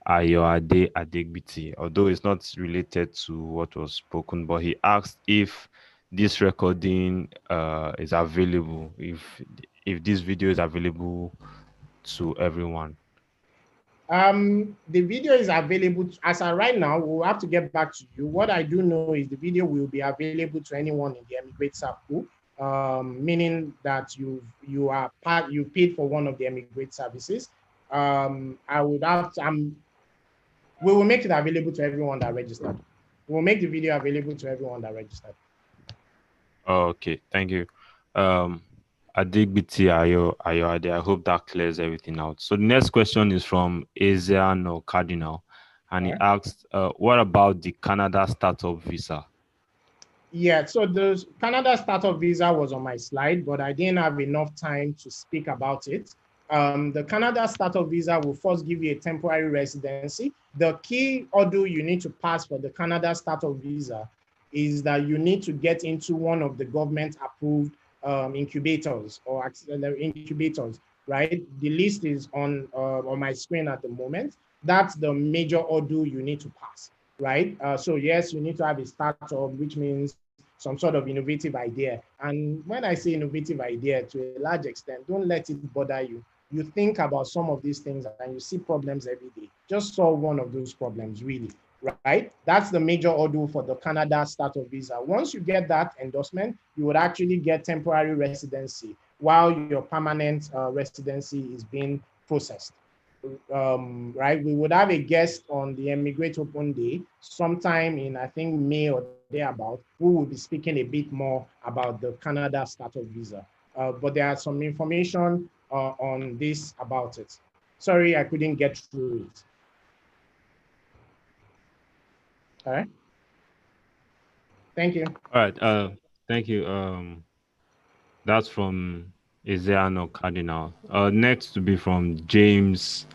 Speaker 2: Bade Adedemowo. Although it's not related to what was spoken, but he asked if this recording is available, if if this video is available to everyone.
Speaker 1: The video is available as of right now. We'll have to get back to you. What I do know is the video will be available to anyone in the Emigrate Circle, meaning that you paid for one of the Emigrate services. I would have to, we will make it available to everyone that registered. We'll make the video available to everyone that registered.
Speaker 2: Okay, thank you. Adigbiti Ayoade, I hope that clears everything out. So the next question is from Asiano Cardinal, and he asked, what about the Canada startup visa?
Speaker 1: Yeah, so the Canada startup visa was on my slide, but I didn't have enough time to speak about it. The Canada startup visa will first give you a temporary residency. The key order you need to pass for the Canada startup visa is that you need to get into one of the government approved incubators or incubators, right? The list is on my screen at the moment. That's the major order you need to pass, right? So yes, you need to have a startup, which means some sort of innovative idea. And when I say innovative idea, to a large extent, don't let it bother you. You think about some of these things and you see problems every day. Just solve one of those problems, really, right? That's the major order for the Canada startup visa. Once you get that endorsement, you would actually get temporary residency while your permanent residency is being processed. Right, we would have a guest on the Emigrate Open Day sometime in, I think, May or thereabout, who will be speaking a bit more about the Canada startup visa. But there are some information on this about it. Sorry, I couldn't get through it. All right. Thank you.
Speaker 2: All right. Thank you. That's from Isiano Cardinal. Next to be from James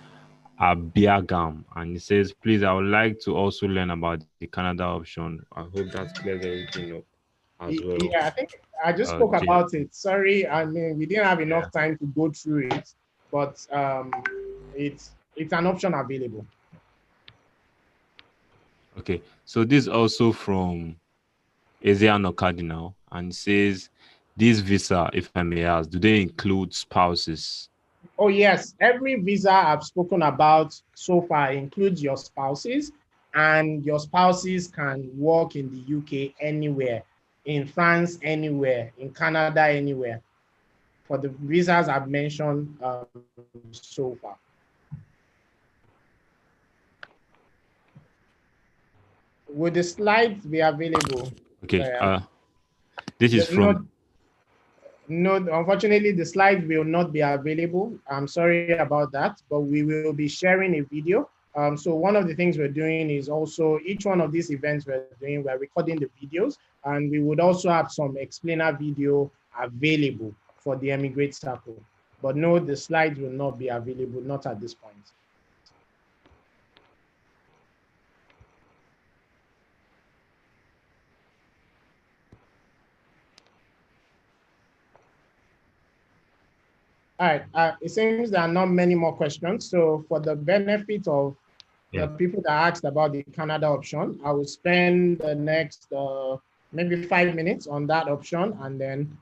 Speaker 2: Abiagam, and he says, please, I would like to also learn about the Canada option. I hope that clears everything up as well.
Speaker 1: Yeah, I think I just spoke about it. Sorry, I mean, we didn't have enough time to go through it, but it's an option available.
Speaker 2: Okay, so this is also from Isiano Cardinal, and says, this visa, if I may ask, do they include spouses?
Speaker 1: Oh, yes. Every visa I've spoken about so far includes your spouses, and your spouses can work in the UK anywhere, in France anywhere, in Canada anywhere, for the visas I've mentioned so far. Would the slides be available?
Speaker 2: Okay. This is from...
Speaker 1: No, unfortunately, the slides will not be available. I'm sorry about that, but we will be sharing a video. So one of the things we're doing is also each one of these events we're recording the videos, and we would also have some explainer video available for the Emigrate Circle. But no, the slides will not be available, not at this point. All right, it seems there are not many more questions. So for the benefit of the people that asked about the Canada option, I will spend the next maybe 5 minutes on that option. And then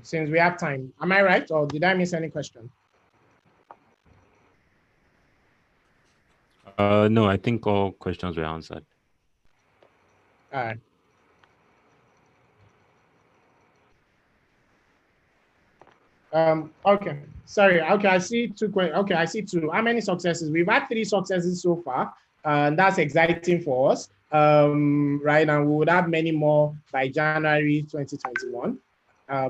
Speaker 1: since we have time, am I right? Or did I miss any question?
Speaker 2: No, I think all questions were answered.
Speaker 1: All right. Okay, sorry. Okay, I see two. Okay, I see two. How many successes? We've had 3 successes so far, and that's exciting for us. Right now, we would have many more by January 2021,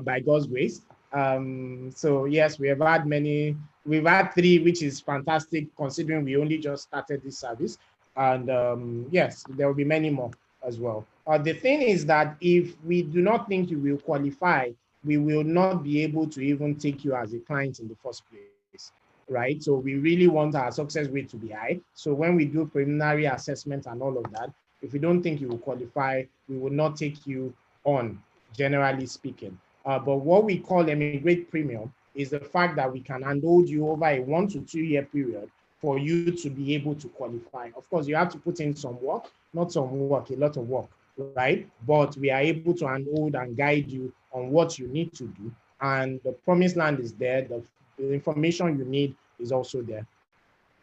Speaker 1: by God's grace. So yes, we have had many. We've had 3, which is fantastic considering we only just started this service. And yes, there will be many more as well. The thing is that if we do not think you will qualify, we will not be able to even take you as a client in the first place, right? So we really want our success rate to be high. So when we do preliminary assessment and all of that, if we don't think you will qualify, we will not take you on, generally speaking. But what we call Emigrate Premium is the fact that we can handhold you over a 1 to 2 year period for you to be able to qualify. Of course, you have to put in some work, not some work, a lot of work, right? But we are able to handhold and guide you on what you need to do. And the promised land is there. The information you need is also there.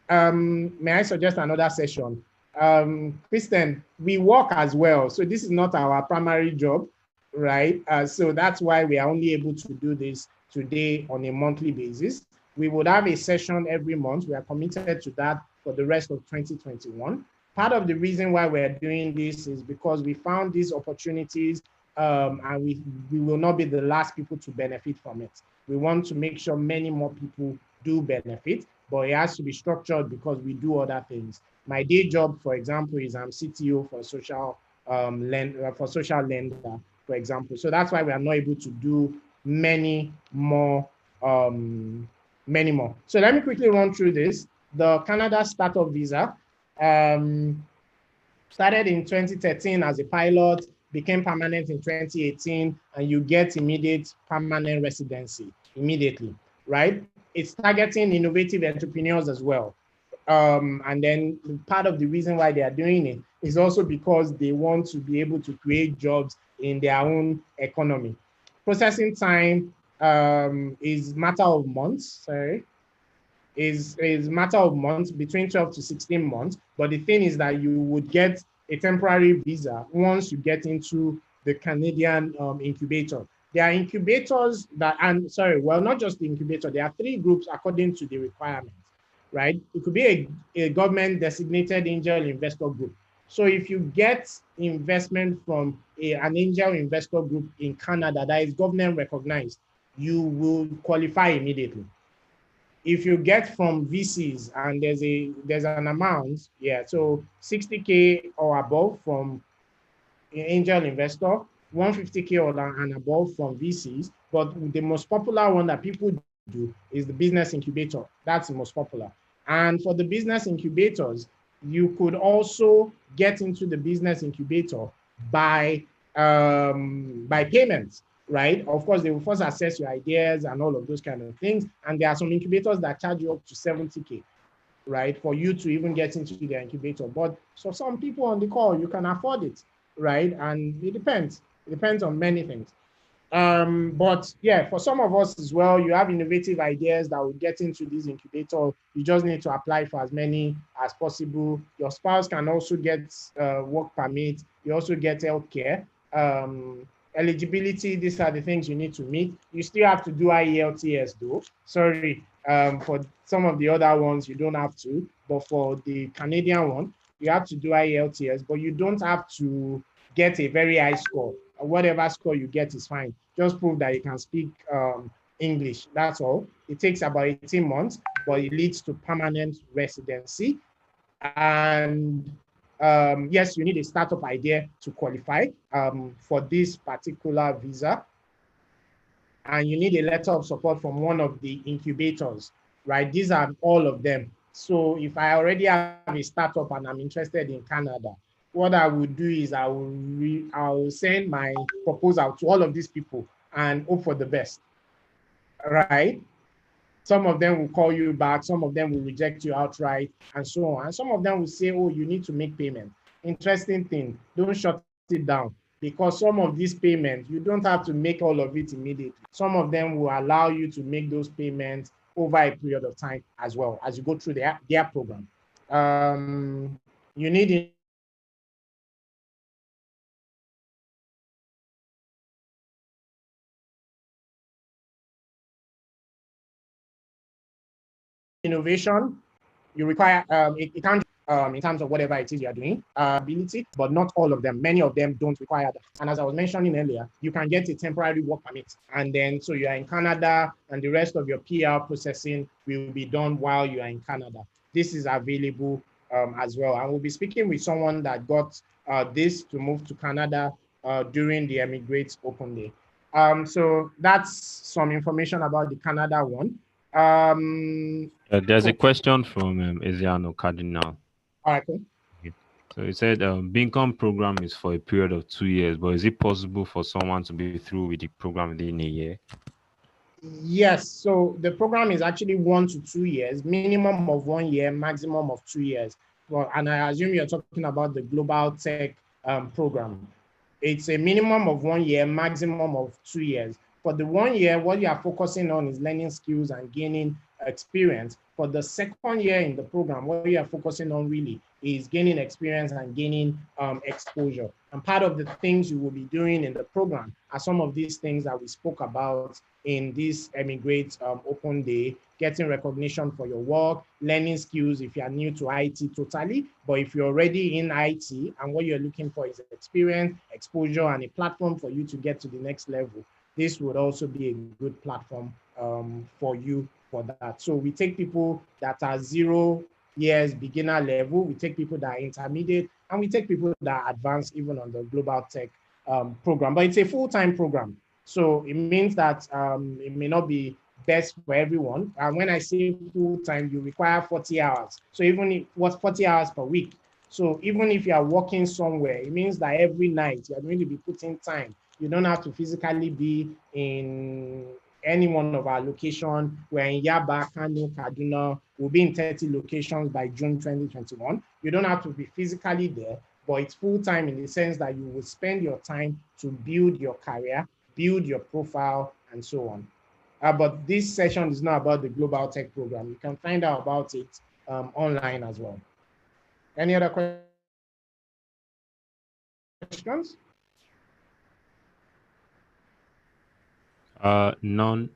Speaker 1: May I suggest another session? Kristen, we work as well. So this is not our primary job, right? So that's why we are only able to do this today on a monthly basis. We would have a session every month. We are committed to that for the rest of 2021. Part of the reason why we're doing this is because we found these opportunities and we will not be the last people to benefit from it. We want to make sure many more people do benefit, but it has to be structured because we do other things. My day job, for example, is I'm CTO for social lender, for example. So that's why we are not able to do many more. So let me quickly run through this. The Canada Startup Visa started in 2013 as a pilot, became permanent in 2018, and you get immediate permanent residency immediately, right? It's targeting innovative entrepreneurs as well. And then part of the reason why they are doing it is also because they want to be able to create jobs in their own economy. Processing time is matter of months, is matter of months, between 12 to 16 months. But the thing is that you would get a temporary visa once you get into the Canadian incubator. There are incubators that, and sorry, well, not just the incubator, there are 3 groups according to the requirements, right? It could be a government designated angel investor group. So if you get investment from an angel investor group in Canada that is government recognized, you will qualify immediately. If you get from VCs and there's an amount, yeah, so 60K or above from angel investor, 150K or and above from VCs, but the most popular one that people do is the business incubator. That's the most popular. And for the business incubators, you could also get into the business incubator by payments, right? Of course, they will first assess your ideas and all of those kind of things. And there are some incubators that charge you up to 70K, right, for you to even get into the incubator. But so some people on the call, you can afford it, right? And it depends. It depends on many things. But yeah, for some of us as well, you have innovative ideas that will get into this incubator. You just need to apply for as many as possible. Your spouse can also get work permit. You also get healthcare. Eligibility, these are the things you need to meet. You still have to do IELTS though. Sorry, for some of the other ones, you don't have to. But for the Canadian one, you have to do IELTS, but you don't have to get a very high score. Whatever score you get is fine. Just prove that you can speak English. That's all. It takes about 18 months, but it leads to permanent residency. And yes, you need a startup idea to qualify for this particular visa. And you need a letter of support from one of the incubators, right? These are all of them. So if I already have a startup and I'm interested in Canada, what I would do is I will send my proposal to all of these people and hope for the best, right? Some of them will call you back, some of them will reject you outright, and so on. And some of them will say, oh, you need to make payment. Interesting thing, don't shut it down, because some of these payments, you don't have to make all of it immediately. Some of them will allow you to make those payments over a period of time as well as you go through their program. You need innovation. You require, it can't in terms of whatever it is you're doing, ability, but not all of them. Many of them don't require that. And as I was mentioning earlier, you can get a temporary work permit. And then, so you are in Canada and the rest of your PR processing will be done while you are in Canada. This is available as well. And we'll be speaking with someone that got this to move to Canada during the Emigrate Open Day. So that's some information about the Canada one.
Speaker 2: There's a question from Esiano Cardinal.
Speaker 1: All right, cool.
Speaker 2: So he said, Bincom program is for a period of 2 years, but is it possible for someone to be through with the program within a year?
Speaker 1: Yes, so the program is actually 1 to 2 years, minimum of 1 year, maximum of 2 years. Well, and I assume you're talking about the Global Tech program. It's a minimum of 1 year, maximum of 2 years. For the 1 year, what you are focusing on is learning skills and gaining experience. For the second year in the program, what you are focusing on really is gaining experience and gaining exposure. And part of the things you will be doing in the program are some of these things that we spoke about in this Emigrate Open Day: getting recognition for your work, learning skills if you are new to IT totally, but if you're already in IT and what you're looking for is experience, exposure, and a platform for you to get to the next level, this would also be a good platform for you for that. So we take people that are 0 years beginner level, we take people that are intermediate, and we take people that are advanced even on the global tech program. But it's a full-time program. So it means that it may not be best for everyone. And when I say full-time, you require 40 hours. So even if what's 40 hours per week. So even if you are working somewhere, it means that every night you're going to be putting time. You don't have to physically be in any one of our locations. We're in Yaba, Kano, Kaduna. We'll be in 30 locations by June 2021. You don't have to be physically there, but it's full-time in the sense that you will spend your time to build your career, build your profile, and so on. But this session is not about the Global Tech Program. You can find out about it online as well. Any other questions?
Speaker 2: None,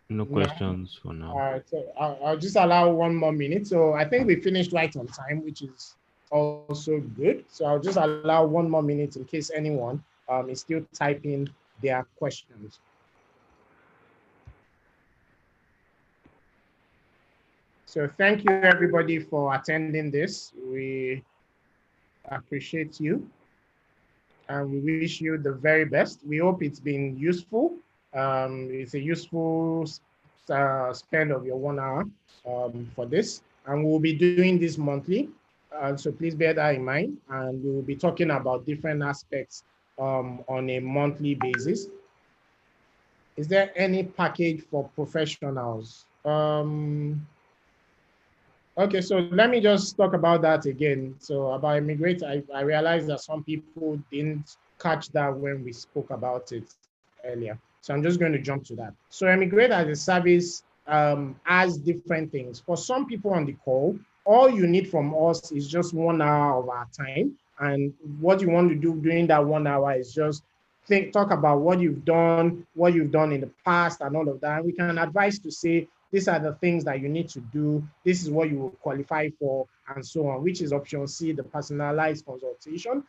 Speaker 2: no questions for now.
Speaker 1: All right, so I'll just allow 1 more minute. So I think we finished right on time, which is also good. So I'll just allow 1 more minute in case anyone is still typing their questions. So thank you everybody for attending this. We appreciate you and we wish you the very best. We hope it's been useful. It's a useful spend of your 1 hour for this. And we'll be doing this monthly. So please bear that in mind. And we will be talking about different aspects on a monthly basis. Is there any package for professionals? Okay, so let me just talk about that again. So about Emigrate, I realized that some people didn't catch that when we spoke about it earlier. So I'm just going to jump to that. So Emigrate as a service has different things. For some people on the call, all you need from us is just 1 hour of our time. And what you want to do during that 1 hour is just talk about what you've done in the past and all of that. And we can advise to say, these are the things that you need to do. This is what you will qualify for, and so on, which is option C, the personalized consultation.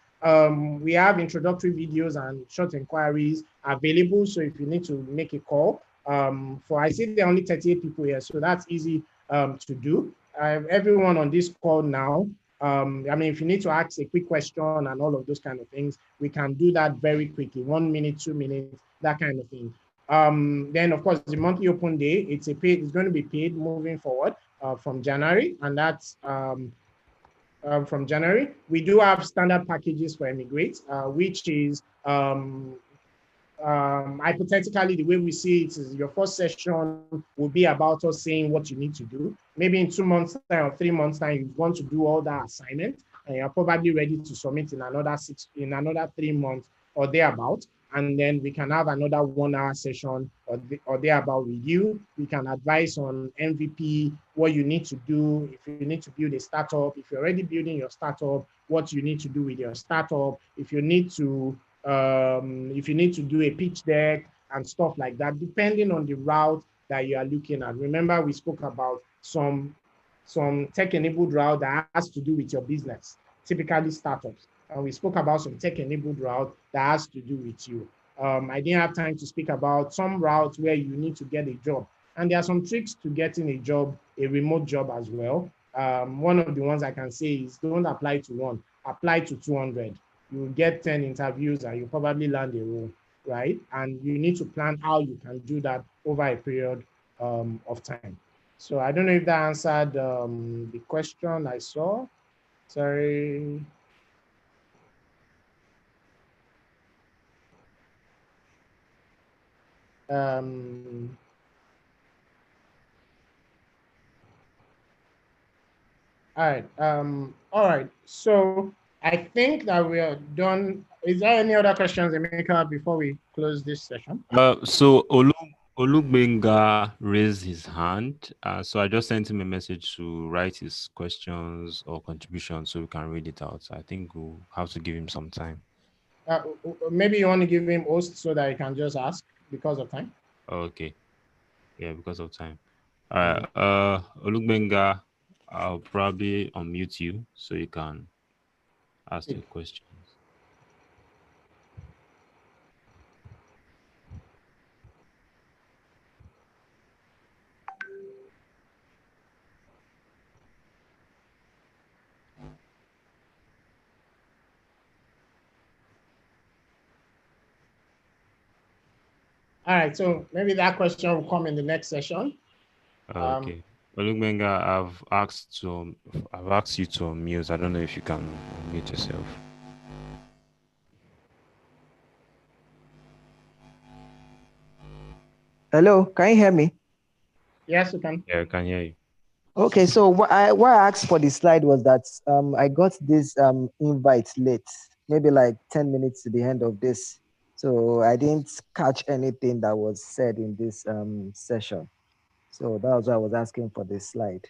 Speaker 1: We have introductory videos and short inquiries available. So if you need to make a call, I see there are only 38 people here, so that's easy to do. Everyone on this call now, I mean, if you need to ask a quick question and all of those kind of things, we can do that very quickly, 1 minute, 2 minutes, that kind of thing. Then of course the monthly open day, it's going to be paid moving forward from January, and that's from January. We do have standard packages for Emigrate, which is hypothetically, the way we see it is your first session will be about us saying what you need to do. Maybe in 2 months time or 3 months time, you want to do all that assignment, and you're probably ready to submit in another 3 months or thereabout. And then we can have another 1 hour session or thereabout with you. We can advise on MVP, what you need to do, if you need to build a startup, if you're already building your startup, what you need to do with your startup, if you need to do a pitch deck and stuff like that, depending on the route that you are looking at. Remember, we spoke about some tech-enabled route that has to do with your business, typically startups. And we spoke about some tech-enabled route that has to do with you. I didn't have time to speak about some routes where you need to get a job. And there are some tricks to getting a job, a remote job as well. One of the ones I can say is don't apply to one, apply to 200. You will get 10 interviews and you probably land a role, right? And you need to plan how you can do that over a period of time. So I don't know if that answered the question I saw. Sorry. All right. All right. So I think that we are done. Is there any other questions, Emeka, before we close this session?
Speaker 2: So Olugbenga raised his hand. So I just sent him a message to write his questions or contributions so we can read it out. So I think we'll have to give him some time.
Speaker 1: Maybe you want to give him host so that he can just ask because of time.
Speaker 2: Okay. Yeah, because of time. All right. Olugbenga, I'll probably unmute you so you can ask your questions.
Speaker 1: All right, so maybe that question will come in the next session.
Speaker 2: Okay. Olugbenga, I've asked you to unmute. I don't know if you can unmute yourself.
Speaker 3: Hello, can you hear me?
Speaker 1: Yes, you can.
Speaker 2: Yeah, I can hear you.
Speaker 3: Okay, so what I asked for the slide was that I got this invite late, maybe like 10 minutes to the end of this. So I didn't catch anything that was said in this session. So that was why I was asking for this slide.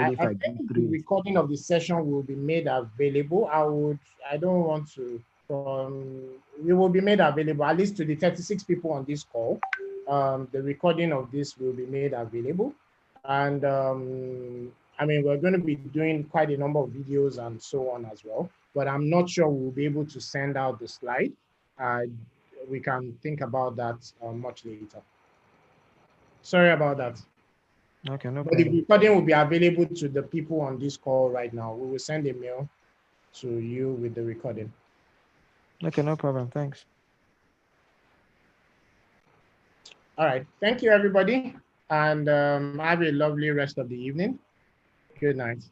Speaker 1: I think the recording of the session will be made available. I don't want to, it will be made available, at least to the 36 people on this call. The recording of this will be made available. And I mean, we're going to be doing quite a number of videos and so on as well, but I'm not sure we'll be able to send out the slide. We can think about that much later. Sorry about that.
Speaker 3: Okay, no
Speaker 1: But
Speaker 3: problem.
Speaker 1: the recording will be available to the people on this call right now. We will send a mail to you with the recording.
Speaker 3: Okay, no problem. Thanks.
Speaker 1: All right. Thank you, everybody. And have a lovely rest of the evening. Good night.